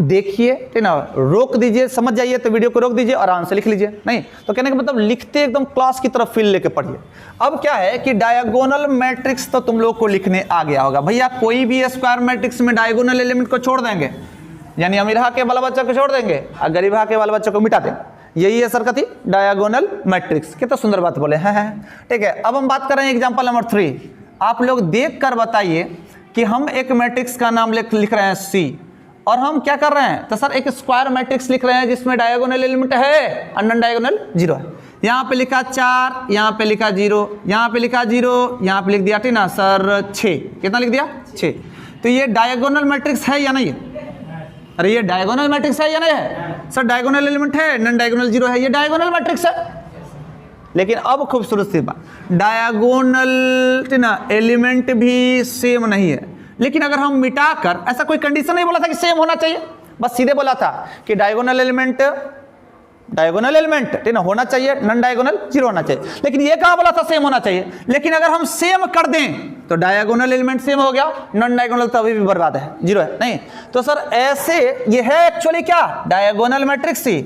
देखिए रोक दीजिए, समझ जाइए तो वीडियो को रोक दीजिए, आराम से लिख लीजिए। नहीं तो कहने का मतलब लिखते एकदम क्लास की तरफ फील लेके पढ़िए। अब क्या है कि डायगोनल मैट्रिक्स तो तुम लोग को लिखने आ गया होगा। भैया कोई भी स्क्वायर मैट्रिक्स में डायगोनल एलिमेंट को छोड़ देंगे, यानी अमीर के बाल बच्चे को छोड़ देंगे और गरीब के बाल बच्चे को मिटा देंगे, यही है सर कथी डायगोनल मैट्रिक्स। कितना सुंदर बात बोले हैं, ठीक है। अब हम बात कर रहे हैं एग्जाम्पल नंबर 3। आप लोग देख कर बताइए कि हम एक मैट्रिक्स का नाम लिख रहे हैं सी, और हम क्या कर रहे हैं तो सर एक स्क्वायर मैट्रिक्स लिख रहे हैं जिसमें डायगोनल एलिमेंट है और नॉन डायगोनल जीरो है। यहाँ पे लिखा 4, यहाँ पे लिखा 0, यहाँ पे लिखा 0, यहाँ पे लिख दिया थी ना सर 6, कितना लिख दिया 6। तो ये डायगोनल मैट्रिक्स है या नहीं है, अरे ये डायगोनल मैट्रिक्स है या नहीं है सर, डायगोनल एलिमेंट है, नॉन डायगोनल जीरो है, ये डायगोनल मैट्रिक्स है। लेकिन अब खूबसूरत सी बात, डायगोनल एलिमेंट भी सेम नहीं है। लेकिन अगर हम मिटाकर, ऐसा कोई कंडीशन नहीं बोला था कि सेम होना चाहिए, बस सीधे बोला था कि डायगोनल एलिमेंट होना चाहिए, नॉन डायगोनल जीरो होना चाहिए। लेकिन ये कहाँ बोला था सेम होना चाहिए। लेकिन अगर हम सेम कर दें तो डायगोनल एलिमेंट सेम हो गया, नॉन डायगोनल तो अभी भी बर्बाद है, जीरो है। नहीं तो सर ऐसे ये है एक्चुअली क्या, डायगोनल मैट्रिक्स ही,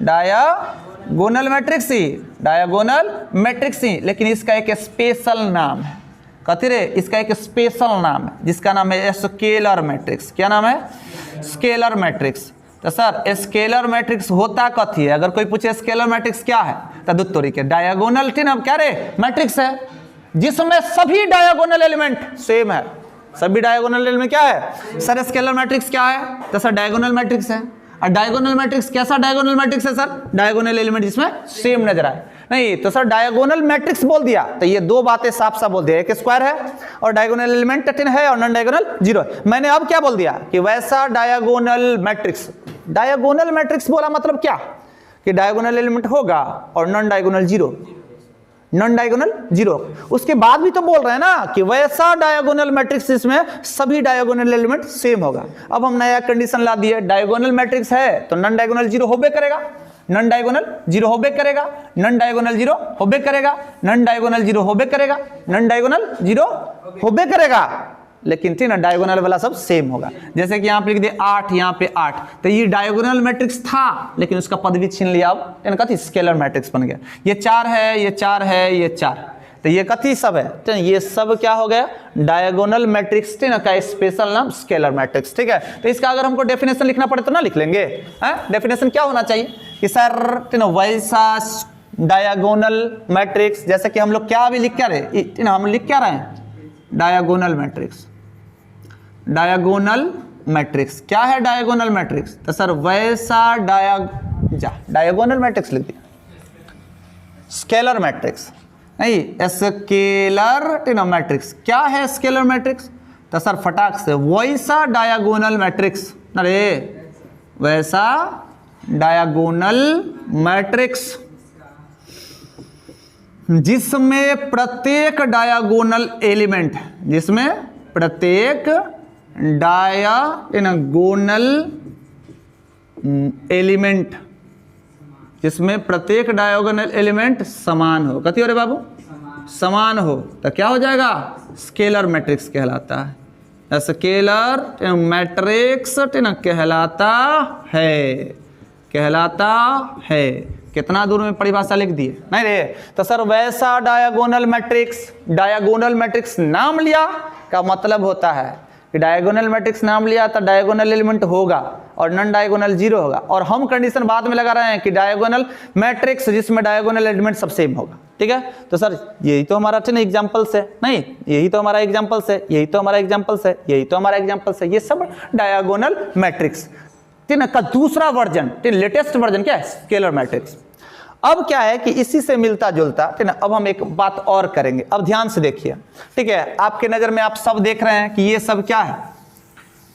डायगोनल मैट्रिक्स ही, डायगोनल मैट्रिक्स ही। लेकिन इसका एक स्पेशल नाम है, कथी रे, इसका एक स्पेशल नाम है जिसका नाम है स्केलर मैट्रिक्स। क्या नाम है, स्केलर मैट्रिक्स। तो सर स्केलर मैट्रिक्स होता कथी है, अगर कोई पूछे स्केलर मैट्रिक्स क्या है तो दो तोरी के डायगोनल क्या रे मैट्रिक्स है जिसमें सभी डायगोनल एलिमेंट सेम है। सभी डायगोनल एलिमेंट क्या है सर, स्केलर मैट्रिक्स क्या है तो सर डायगोनल मैट्रिक्स है। और डायगोनल मैट्रिक्स कैसा डायगोनल मैट्रिक्स है सर, डायगोनल एलिमेंट जिसमें सेम नजर आए। नहीं तो सर डायगोनल मैट्रिक्स बोल दिया तो ये दो बातें साफ साफ बोल दिया, एक स्क्वायर है और डायगोनल एलिमेंट 13 है और नॉन डायगोनल जीरो है। मैंने अब क्या बोल दिया कि वैसा डायगोनल मैट्रिक्स, डायगोनल मैट्रिक्स बोला मतलब क्या कि डायगोनल एलिमेंट होगा और non diagonal zero. Non diagonal 0। उसके बाद भी तो बोल रहे हैं ना कि वैसा डायगोनल मैट्रिक्स जिसमें सभी डायगोनल एलिमेंट सेम होगा। अब हम नया कंडीशन ला दिए, डायगोनल मैट्रिक्स है तो नॉन डायगोनल 0 होबे करेगा, नॉन डायगोनल 0 होबे करेगा, नॉन डायगोनल 0 होबे करेगा, नॉन डायगोनल 0 होबे करेगा, नॉन डायगोनल 0 होबे करेगा, लेकिन ठीक ना डायगोनल वाला सब सेम होगा। जैसे कि यहाँ पे लिख दिए 8, यहाँ पे 8, तो ये डायगोनल मैट्रिक्स था लेकिन उसका पद भी छीन लिया, अब इनका स्केलर मैट्रिक्स बन गया। ये 4 है, ये 4 है, ये 4, तो ये कथी सब है, तो ये सब क्या हो गया, डायगोनल मैट्रिक्स का स्पेशल नाम स्केलर मैट्रिक्स। ठीक है, तो इसका अगर हमको डेफिनेशन लिखना पड़े तो ना लिख लेंगे। डेफिनेशन क्या होना चाहिए कि सर वैसा डायगोनल मैट्रिक्स, जैसे कि हम लोग क्या अभी लिख क्या रहे, हम लिख क्या रहे हैं, डायगोनल मैट्रिक्स। डायगोनल मैट्रिक्स क्या है, डायगोनल मैट्रिक्स, तो सर वैसा डायगोनल मैट्रिक्स लिख दिया। स्केलर मैट्रिक्स नहीं, स्केलर मैट्रिक्स क्या है, स्केलर मैट्रिक्स, तो सर फटाक से वैसा डायगोनल मैट्रिक्स, अरे वैसा डायगोनल मैट्रिक्स जिसमें प्रत्येक डायगोनल एलिमेंट, जिसमें प्रत्येक डायगोनल एलिमेंट, जिसमें प्रत्येक डायगोनल एलिमेंट समान हो, कथी हो रे बाबू, समान हो, तो क्या हो जाएगा, स्केलर मैट्रिक्स कहलाता है। स्केलर मैट्रिक्स कहलाता है। कितना दूर में परिभाषा लिख दिए, नहीं रे, तो सर वैसा डायगोनल मैट्रिक्स नाम लिया का मतलब होता है कि डायगोनल मैट्रिक्स नाम लिया तो डायगोनल एलिमेंट होगा और नॉन डायगोनल 0 होगा, और हम कंडीशन बाद में लगा रहे हैं कि डायगोनल मैट्रिक्स जिसमें डायगोनल एलिमेंट सब सेम होगा। ठीक है, तो सर यही तो हमारा एग्जांपल्स है, नहीं यही तो हमारा एग्जांपल्स है, यही तो हमारा एग्जांपल्स है, यही तो हमारा एग्जांपल्स है, ये सब डायगोनल मैट्रिक्स का दूसरा वर्जन, लेटेस्ट वर्जन क्या है, स्केलर मैट्रिक्स। अब क्या है कि इसी से मिलता जुलता, ठीक है, अब हम एक बात और करेंगे, अब ध्यान से देखिए। ठीक है, आपके नजर में आप सब देख रहे हैं कि ये सब क्या है,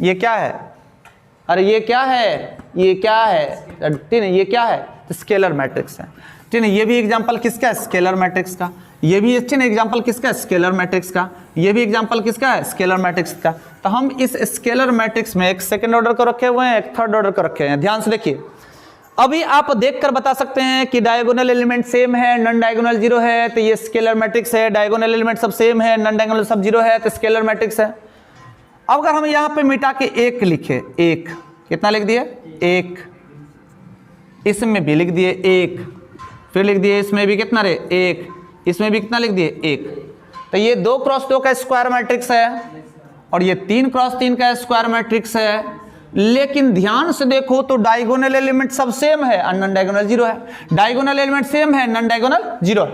ये क्या है, अरे ये क्या है, ये क्या है, ठीक है, ये क्या है, तो स्केलर मैट्रिक्स है। ठीक है, ये भी एग्जांपल किसका है, स्केलर मैट्रिक्स का, ये भी एग्जांपल किसका है, स्केलर मैट्रिक्स का, ये भी एग्जांपल किसका है, स्केलर मैट्रिक्स का। तो हम इस स्केलर मैट्रिक्स में एक सेकंड ऑर्डर को रखे हुए हैं, एक थर्ड ऑर्डर को रखे हैं। ध्यान से देखिए, अभी आप देखकर बता सकते हैं कि डायगोनल एलिमेंट सेम है, नॉन डायगोनल 0 है, तो ये स्केलर मैट्रिक्स है। डायगोनल एलिमेंट सब सेम है, नॉन डायगोनल सब 0 है, तो स्केलर मैट्रिक्स है। अब अगर हम यहाँ पे मिटा के 1 लिखे, 1 कितना लिख दिए, 1, इसमें भी लिख दिए 1, फिर लिख दिए इसमें भी कितना रे, 1, इसमें भी कितना लिख दिए, 1, तो ये 2 क्रॉस 2 का स्क्वायर मैट्रिक्स है और ये 3 क्रॉस 3 का स्क्वायर मैट्रिक्स है। लेकिन ध्यान से देखो तो डायगोनल एलिमेंट सब सेम है और नॉन डायगोनल 0 है, डायगोनल एलिमेंट सेम है, नॉन डायगोनल 0 है,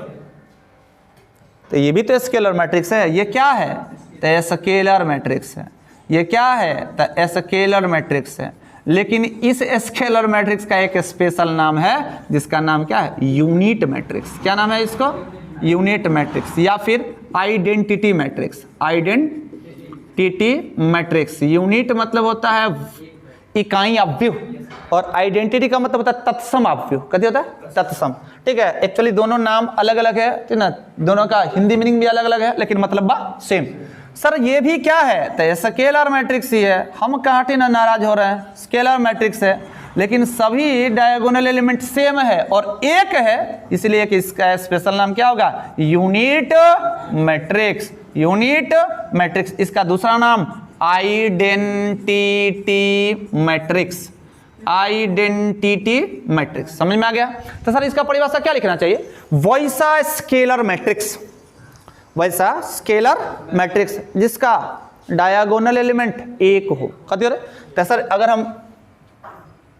तो ये भी तो स्केलर मैट्रिक्स है। ये क्या है, तो स्केलर मैट्रिक्स है। ये क्या है, तो स्केलर मैट्रिक्स है। लेकिन इस स्केलर मैट्रिक्स का एक स्पेशल नाम है जिसका नाम क्या है, यूनिट मैट्रिक्स। क्या नाम है इसको, यूनिट मैट्रिक्स या फिर identity matrix. Identity matrix, unit मतलब होता है इकाई अवयव और आइडेंटिटी का मतलब होता है तत्सम अवयव। कथी होता है, तत्सम। ठीक है, एक्चुअली दोनों नाम अलग अलग है, ठीक ना, दोनों का हिंदी मीनिंग भी अलग अलग है लेकिन मतलब बा सेम। सर ये भी क्या है, तो स्केलर मैट्रिक्स ही है। हम कहाँ ना नाराज हो रहे हैं, स्केलर मैट्रिक्स है लेकिन सभी डायगोनल एलिमेंट सेम है और एक है, इसलिए कि इसका स्पेशल नाम क्या होगा, यूनिट मैट्रिक्स। यूनिट मैट्रिक्स, इसका दूसरा नाम आइडेंटिटी मैट्रिक्स। आइडेंटिटी मैट्रिक्स, समझ में आ गया। तो सर इसका परिभाषा क्या लिखना चाहिए, वैसा स्केलर मैट्रिक्स, वैसा स्केलर मैट्रिक्स जिसका डायगोनल एलिमेंट 1 हो। कथी हो रहे, तो सर अगर हम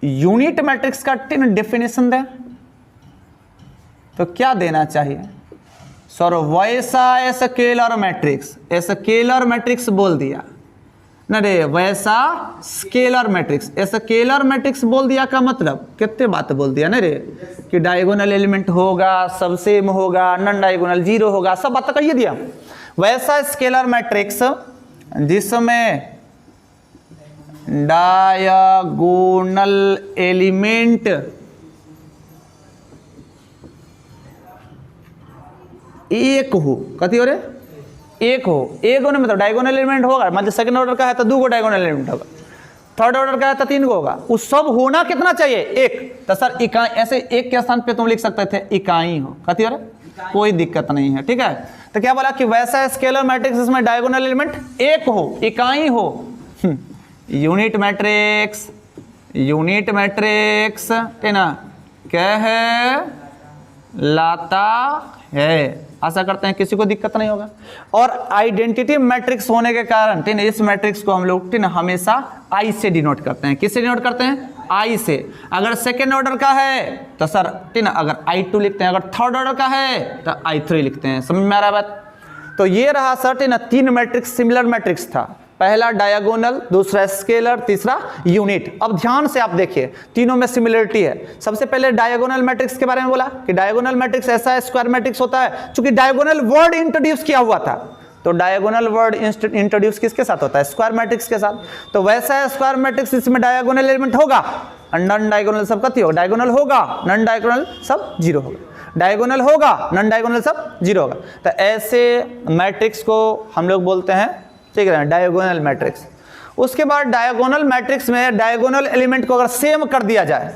यूनिट मैट्रिक्स का डेफिनेशन दें तो क्या देना चाहिए, सर वैसा स्केलर मैट्रिक्स। स्केलर मैट्रिक्स बोल दिया न रे, वैसा स्केलर मैट्रिक्स। स्केलर मैट्रिक्स बोल दिया का मतलब कितने बात बोल दिया न रे, कि डायगोनल एलिमेंट होगा, सब सेम होगा, नॉन डायगोनल 0 होगा, सब बात कहिए दिया। वैसा स्केलर मैट्रिक्स जिसमें डायगोनल एलिमेंट एक हो, कथी हो रे, एक हो, एक होने मतलब डायगोनल एलिमेंट होगा, मतलब सेकंड ऑर्डर का है तो 2 गो डायगोनल एलिमेंट होगा, थर्ड ऑर्डर का है तो 3 गो होगा, उस सब होना कितना चाहिए, एक। तो सर इकाई, ऐसे एक के स्थान पे तुम लिख सकते थे इकाई हो, कथी हो रे, कोई दिक्कत नहीं है, ठीक है। तो क्या बोला कि वैसा स्केलर मैट्रिक्स इसमें डायगोनल एलिमेंट एक हो, इकाई हो, यूनिट मैट्रिक्स, यूनिट मैट्रिक्स है ना, क्या है, लाता है। आशा करते हैं किसी को दिक्कत नहीं होगा। और आइडेंटिटी मैट्रिक्स होने के कारण ठीक है, इस मैट्रिक्स को हम लोग ठीक है हमेशा आई से डिनोट करते हैं। किससे डिनोट करते हैं, आई से। अगर सेकेंड ऑर्डर का है तो सर ठीक है अगर I2 लिखते हैं, अगर थर्ड ऑर्डर का है तो I3 लिखते हैं। समझ में आ रहा है बात। तो ये रहा सर ठीक है 3 मैट्रिक्स, सिमिलर मैट्रिक्स था। पहला डायगोनल, दूसरा स्केलर, तीसरा यूनिट। अब ध्यान से आप देखिए तीनों में सिमिलरिटी है। सबसे पहले डायगोनल मैट्रिक्स के बारे में बोला कि डायगोनल मैट्रिक्स ऐसा स्क्वायर मैट्रिक्स होता है। चूंकि डायगोनल वर्ड इंट्रोड्यूस किया हुआ था तो डायगोनल वर्ड इंट्रोड्यूस किसके साथ होता है, स्क्वायर मैट्रिक्स के साथ। तो वैसा स्क्वायर मैट्रिक्स इसमें डायगोनल एलिमेंट होगा और नॉन डायगोनल सब कथी होगा, डायगोनल होगा, नॉन डायगोनल सब जीरो होगा। डायगोनल होगा, नॉन डायगोनल सब जीरो होगा। तो ऐसे मैट्रिक्स को हम लोग बोलते हैं ठीक है डायगोनल मैट्रिक्स। उसके बाद डायगोनल मैट्रिक्स में डायगोनल एलिमेंट को अगर सेम कर दिया जाए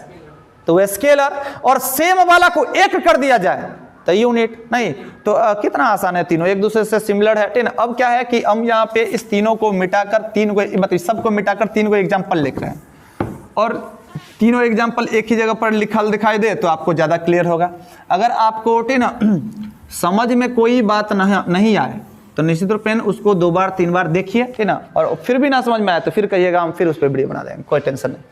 तो वह स्केलर, और सेम वाला को एक कर दिया जाए तो यूनिट। नहीं तो कितना आसान है, तीनों एक दूसरे से सिमिलर है ठीक है। अब क्या है कि हम यहाँ पे इस तीनों को मिटाकर तीन को मतलब सबको मिटाकर 3 को एग्जाम्पल लिख रहे हैं और तीनों एग्जाम्पल एक ही जगह पर लिखल दिखाई दे तो आपको ज़्यादा क्लियर होगा। अगर आपको ठीक ना समझ में कोई बात नहीं आए तो निश्चित रूप में उसको 2 बार 3 बार देखिए ठीक ना, और फिर भी ना समझ में आए तो फिर कहिएगा, हम फिर उस पर वीडियो बना देंगे, कोई टेंशन नहीं।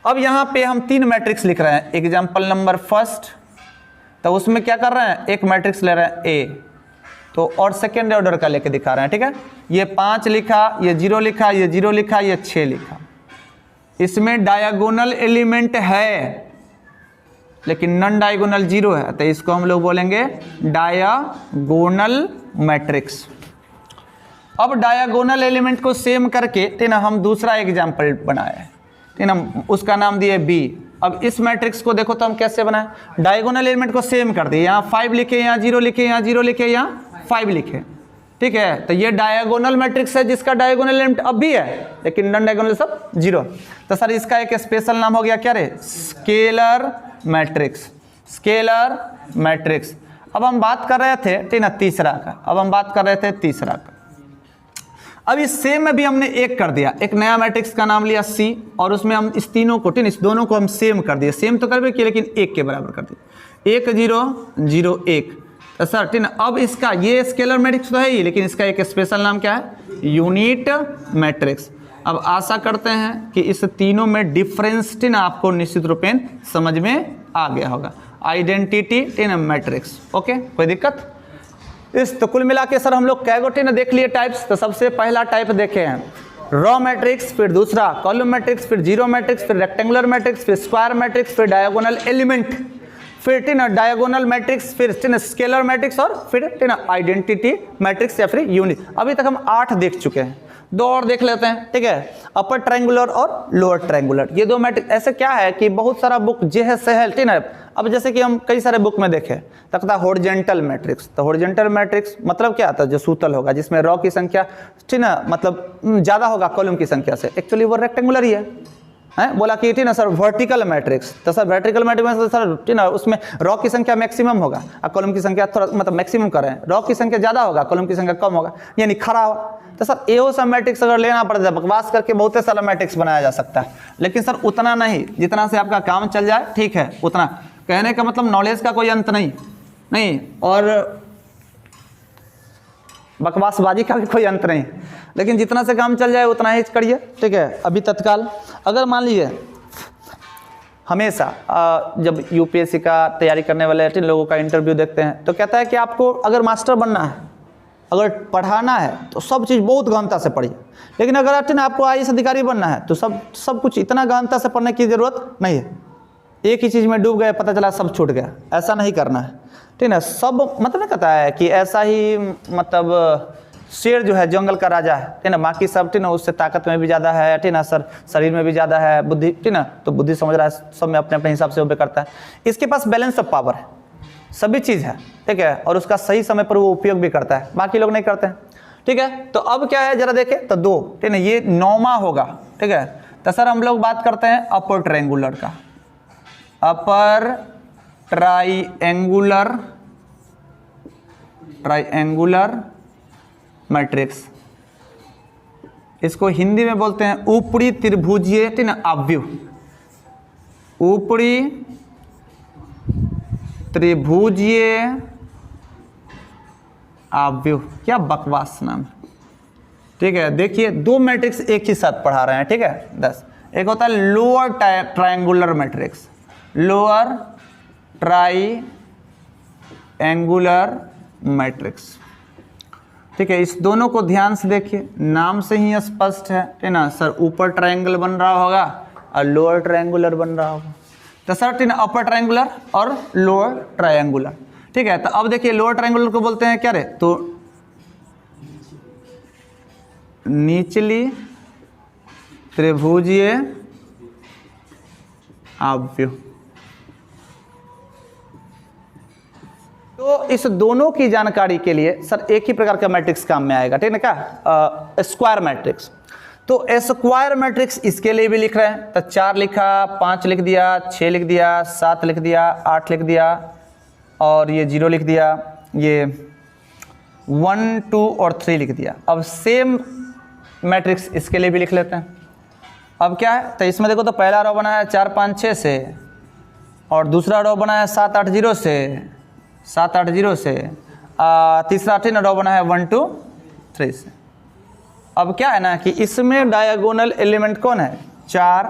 अब यहाँ पे हम 3 मैट्रिक्स लिख रहे हैं। एग्जाम्पल नंबर फर्स्ट, तो उसमें क्या कर रहे हैं, एक मैट्रिक्स ले रहे हैं ए, तो और सेकेंड ऑर्डर का लेके दिखा रहे हैं ठीक है। ये 5 लिखा, ये 0 लिखा, ये 0 लिखा, ये 6 लिखा। इसमें डायगोनल एलिमेंट है लेकिन नॉन डायगोनल 0 है, तो इसको हम लोग बोलेंगे डायगोनल मैट्रिक्स। अब डायगोनल एलिमेंट को सेम करके ठीक ना हम दूसरा एग्जाम्पल बनाए ठीक ना, उसका नाम दिए बी। अब इस मैट्रिक्स को देखो तो हम कैसे बनाए, डायगोनल एलिमेंट को सेम कर दिए, यहाँ 5 लिखे, यहाँ 0 लिखे, यहाँ 0 लिखे, यहाँ 5 लिखे ठीक है। तो ये डायगोनल मैट्रिक्स है जिसका डायगोनल एलिमेंट अब भी है लेकिन नॉन डायगोनल सब 0। तो सर इसका एक स्पेशल नाम हो गया क्या रे, स्केलर मैट्रिक्स। Scalar matrix. अब हम बात कर रहे थे ठीक ना तीसरा का, अब हम बात कर रहे थे तीसरा का। अब इस सेम में भी हमने एक कर दिया, एक नया मैट्रिक्स का नाम लिया सी, और उसमें हम इस तीनों को ठीक इस दोनों को हम सेम कर दिए। सेम तो करबे किए लेकिन 1 के बराबर कर दिए, 1 0 0 1। तो सर ठीक ना अब इसका ये स्केलर मैट्रिक्स तो है ही लेकिन इसका एक स्पेशल नाम क्या है, यूनिट मैट्रिक्स। अब आशा करते हैं कि इस तीनों में डिफरेंस ठीक ना आपको निश्चित रूप में समझ में आ गया होगा। आइडेंटिटी इन मैट्रिक्स, ओके, कोई दिक्कत इस। तो कुल मिला के सर हम लोग कैगोटी ने देख लिए टाइप्स। तो सबसे पहला टाइप देखे हैं रॉ मैट्रिक्स, फिर दूसरा कॉलम मैट्रिक्स, फिर जीरो मैट्रिक्स, फिर रेक्टेंगुलर मैट्रिक्स, फिर स्क्वायर मैट्रिक्स, फिर डायगोनल एलिमेंट, फिर टी ना डायगोनल मैट्रिक्स, फिर टी ना स्केलर मैट्रिक्स, और फिर टी ना आइडेंटिटी मैट्रिक्स या फिर यूनिट। अभी तक हम 8 देख चुके हैं, 2 और देख लेते हैं ठीक है। अपर ट्रायंगुलर और लोअर ट्रायंगुलर, ये 2 मैट्रिक्स। ऐसे क्या है कि बहुत सारा बुक जे है से है ठीक ना। अब जैसे कि हम कई सारे बुक में देखें तकता हॉरिजॉन्टल मैट्रिक्स, तो हॉरिजॉन्टल मैट्रिक्स मतलब क्या आता है, जो सूतल होगा जिसमें रॉ की संख्या ठीक ना मतलब ज़्यादा होगा कॉलम की संख्या से, एक्चुअली वो रेक्टेंगुलर ही है। बोला कि ठीक ना सर वर्टिकल मैट्रिक्स, तो सर वर्टिकल मैट्रिक्स में सर ठीक ना उसमें रॉ की संख्या मैक्सिमम होगा और कॉलम की संख्या थोड़ा मतलब मैक्सिमम कर रहे हैं, रॉ की संख्या ज़्यादा होगा कॉलम की संख्या कम होगा, यानी खड़ा होगा। तो सर एहो सब मैट्रिक्स अगर लेना पड़ता है, बकवास करके बहुत सारा मैट्रिक्स बनाया जा सकता है, लेकिन सर उतना नहीं, जितना से आपका काम चल जाए ठीक है उतना। कहने का मतलब नॉलेज का कोई अंत नहीं और बकवासबाजी का भी कोई अंत नहीं, लेकिन जितना से काम चल जाए उतना ही करिए ठीक है। अभी तत्काल अगर मान लीजिए हमेशा जब यूपीएससी का तैयारी करने वाले लोगों का इंटरव्यू देखते हैं तो कहता है कि आपको अगर मास्टर बनना है, अगर पढ़ाना है तो सब चीज़ बहुत गहनता से पढ़िए, लेकिन अगर आपको आईएएस अधिकारी बनना है तो सब कुछ इतना गहनता से पढ़ने की ज़रूरत नहीं है। एक ही चीज़ में डूब गए, पता चला सब छूट गया, ऐसा नहीं करना है ठीक है। सब मतलब नहीं कहता है कि ऐसा ही मतलब शेर जो है जंगल का राजा है ठीक ना, बाकी सब ठीक ना उससे ताकत में भी ज़्यादा है ठीक ना, सर शरीर में भी ज़्यादा है, बुद्धि ठीक ना, तो बुद्धि समझ रहा है सब में अपने अपने हिसाब से वो करता है। इसके पास बैलेंस ऑफ पावर है सभी चीज़ है, ठीक है, और उसका सही समय पर वो उपयोग भी करता है, बाकी लोग नहीं करते हैं, ठीक है। तो अब क्या है जरा देखें, तो 2, ठीक है, ये 9वां होगा, ठीक है। तो सर हम लोग बात करते हैं अपर ट्रायंगुलर का, अपर ट्रायंगुलर मैट्रिक्स, इसको हिंदी में बोलते हैं ऊपरी त्रिभुजीय, ठीक ना, आव्यूह, ऊपरी त्रिभुजीय आव्यूह। क्या बकवास नाम है, ठीक है। देखिए 2 मैट्रिक्स एक ही साथ पढ़ा रहे हैं, ठीक है 10। एक होता है lower triangular matrix, lower triangular matrix, ठीक है। इस दोनों को ध्यान से देखिए, नाम से ही स्पष्ट है, ठीक ना सर, ऊपर ट्रायंगल बन रहा होगा और लोअर ट्रायंगुलर बन रहा होगा। तो सर ठीक ना, अपर ट्रायंगुलर और लोअर ट्रायंगुलर, ठीक है। तो अब देखिए लोअर ट्रायंगुलर को बोलते हैं क्या रे, तो निचली त्रिभुजीय आव्यूह। तो इस दोनों की जानकारी के लिए सर एक ही प्रकार का मैट्रिक्स काम में आएगा, ठीक है क्या, स्क्वायर मैट्रिक्स। तो स्क्वायर मैट्रिक्स इसके लिए भी लिख रहे हैं, तो 4 लिखा, 5 लिख दिया, 6 लिख दिया, 7 लिख दिया, 8 लिख दिया और ये 0 लिख दिया, ये 1, 2 और 3 लिख दिया। अब सेम मैट्रिक्स इसके लिए भी लिख लेते हैं। अब क्या है, तो इसमें देखो, तो पहला रो बना है 4, 5, 6 से और दूसरा रो बना है 7, 8, 0 से, 7, 8, 0 से, तीसरा ठीक ना रो बना है 1, 2, 3 से। अब क्या है ना कि इसमें डायगोनल एलिमेंट कौन है, 4,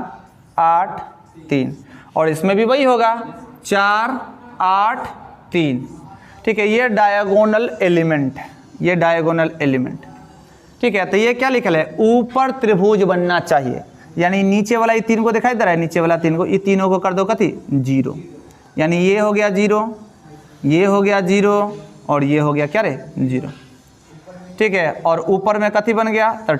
8, 3 और इसमें भी वही होगा 4, 8, 3, ठीक है। ये डायगोनल एलिमेंट है, ये डायगोनल एलिमेंट, ठीक है। तो ये क्या लिखा है, ऊपर त्रिभुज बनना चाहिए, यानी नीचे वाला ये 3 को दिखाई दे रहा है, नीचे वाला 3 को, ये तीनों को कर दो कथी 0, यानी ये हो गया 0, ये हो गया 0 और ये हो गया क्या रे 0, ठीक है। और ऊपर में कथी बन गया, तो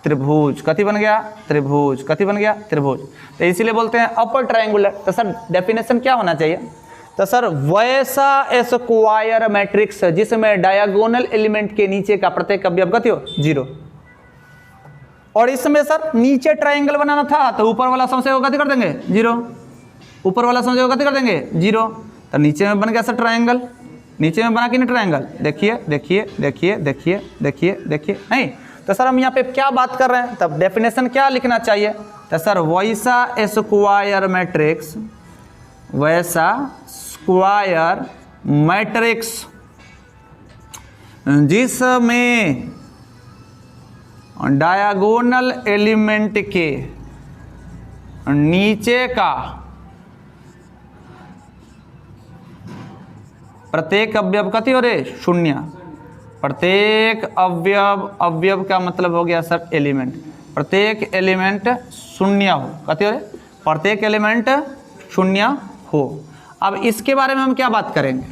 त्रिभुज, कथी बन गया, त्रिभुज, कथी बन गया, त्रिभुज। तो इसीलिए बोलते हैं अपर ट्रायंगुलर। तो सर डेफिनेशन क्या होना चाहिए, तो सर वैसा स्क्वायर मैट्रिक्स जिसमें डायगोनल एलिमेंट के नीचे का प्रत्येक अवयव कथी हो 0। और इसमें सर नीचे ट्रायंगल बनाना था, तो ऊपर वाला समस्या को कथी कर देंगे 0, ऊपर वाला समस्या को कथी कर देंगे 0। तो नीचे में बन गया सर ट्रायंगल, नीचे में बना कि नहीं ट्रायंगल, देखिए देखिए देखिए देखिए देखिए देखिए, नहीं। तो सर हम यहाँ पे क्या बात कर रहे हैं, तब डेफिनेशन क्या लिखना चाहिए, तो सर वैसा स्क्वायर मैट्रिक्स, वैसा स्क्वायर मैट्रिक्स जिसमें डायगोनल एलिमेंट के नीचे का प्रत्येक अवयव कथी हो रे 0, प्रत्येक अवयव का मतलब हो गया सर एलिमेंट, प्रत्येक एलिमेंट 0 हो, कथी हो रे, प्रत्येक एलिमेंट 0 हो। अब इसके बारे में हम क्या बात करेंगे,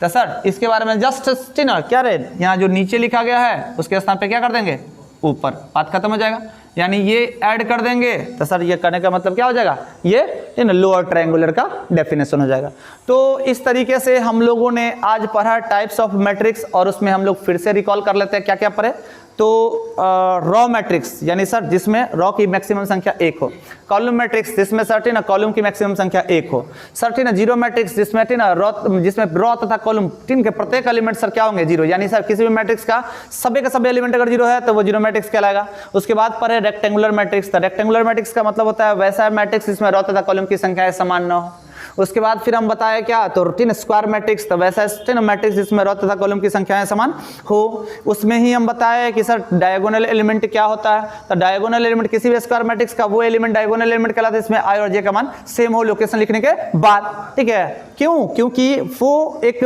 तो सर इसके बारे में जस्ट ना क्या रे, यहाँ जो नीचे लिखा गया है उसके स्थान पे क्या कर देंगे ऊपर, बात खत्म हो जाएगा। यानी ये ऐड कर देंगे, तो सर ये करने का मतलब क्या हो जाएगा, ये लोअर ट्रायंगुलर का डेफिनेशन हो जाएगा। तो इस तरीके से हम लोगों ने आज पढ़ा टाइप्स ऑफ मैट्रिक्स, और उसमें हम लोग फिर से रिकॉल कर लेते हैं क्या क्या पढ़े। तो रॉ मैट्रिक्स यानी सर जिसमें रॉ की मैक्सिमम संख्या 1 हो, कॉलम मैट्रिक्स जिसमें सर ना कॉलम की मैक्सिमम संख्या 1 हो, सर ना जीरो मैट्रिक्स जिसमें ना जिसमें रॉ तथा कॉलम तीन के प्रत्येक एलिमेंट सर क्या होंगे 0, यानी सर किसी भी मैट्रिक्स का सभी के सभी एलिमेंट अगर 0 है तो वो जीरो मैट्रिक्स कहलाएगा। उसके बाद पर है रेक्टेंगुलर मैट्रिक्स, तो रेक्टेंगुलर मैट्रिक्स का मतलब होता है वैसा मैट्रिक्स जिसमें रॉ तथा कॉलम की संख्याएं समान न हो। उसके बाद फिर हम बताया क्या, तो रूटीन स्क्वायर मैट्रिक्स, तो वैसा मैट्रिक्स जिसमें रो तथा कॉलम की संख्याएं समान हो। उसमें ही हम बताया कि सर डायगोनल एलिमेंट क्या होता है, तो डायगोनल एलिमेंट किसी भी स्क्वायर मैट्रिक्स का वो एलिमेंट डायगोनल एलिमेंट कहलाता है इसमें आई और जे का मान सेम हो लोकेशन लिखने के बाद, ठीक है। क्यों, क्योंकि वो एक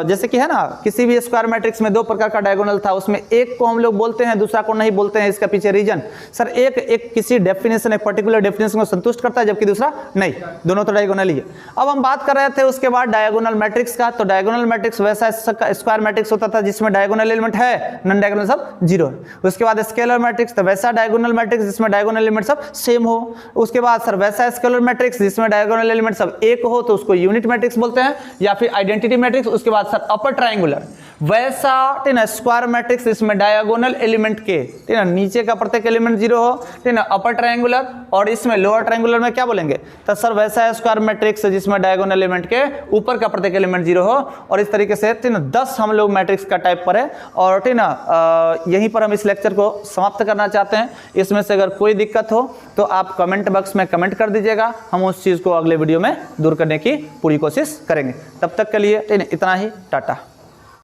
जैसे कि है ना किसी भी स्क्वायर मैट्रिक्स में 2 प्रकार का डायगोनल था, उसमें एक को हम लोग बोलते हैं दूसरा को नहीं बोलते हैं, इसका पीछे रीजन सर एक किसी डेफिनेशन, एक पर्टिकुलर डेफिनेशन को संतुष्ट करता है जबकि दूसरा नहीं, दोनों तो डायगोनल ही है। अब हम बात कर रहे थे उसके बाद डायगोनल मैट्रिक्स का। तो डायगोनल मैट्रिक्स वैसा स्क्वायर मैट्रिक्स होता था जिसमें डायगोनल एलिमेंट है, नॉन डायगोनल सब जीरो है। उसके बाद स्केलर मैट्रिक्स, तो वैसा डायगोनल मैट्रिक्स जिसमें डायगोनल एलिमेंट सब सेम हो। उसके बाद सर वैसा स्केलर मैट्रिक्स जिसमें डायगोनल एलिमेंट सब एक हो तो उसको यूनिट मैट्रिक्स बोलते हैं या फिर आइडेंटिटी मैट्रिक्स। उसके बाद सर अपर ट्रायंगुलर, वैसा ठीक है स्क्वायर मैट्रिक्स जिसमें डायगोनल एलिमेंट के ठीक है नीचे का प्रत्येक एलिमेंट जीरो हो, ठीक है अपर ट्रायंगुलर, और इसमें लोअर ट्रायंगुलर में क्या बोलेंगे, तो सर वैसा स्क्वायर मैट्रिक्स जिसमें डायगोनल एलिमेंट के ऊपर का प्रत्येक एलिमेंट जीरो हो। और इस तरीके से ठीक है 10 हम लोग मैट्रिक्स का टाइप पर है। और ठीक ना यहीं पर हम इस लेक्चर को समाप्त करना चाहते हैं। इसमें से अगर कोई दिक्कत हो तो आप कमेंट बॉक्स में कमेंट कर दीजिएगा, हम उस चीज़ को अगले वीडियो में दूर करने की पूरी कोशिश करेंगे। तब तक के लिए ठीक है इतना ही, टाटा।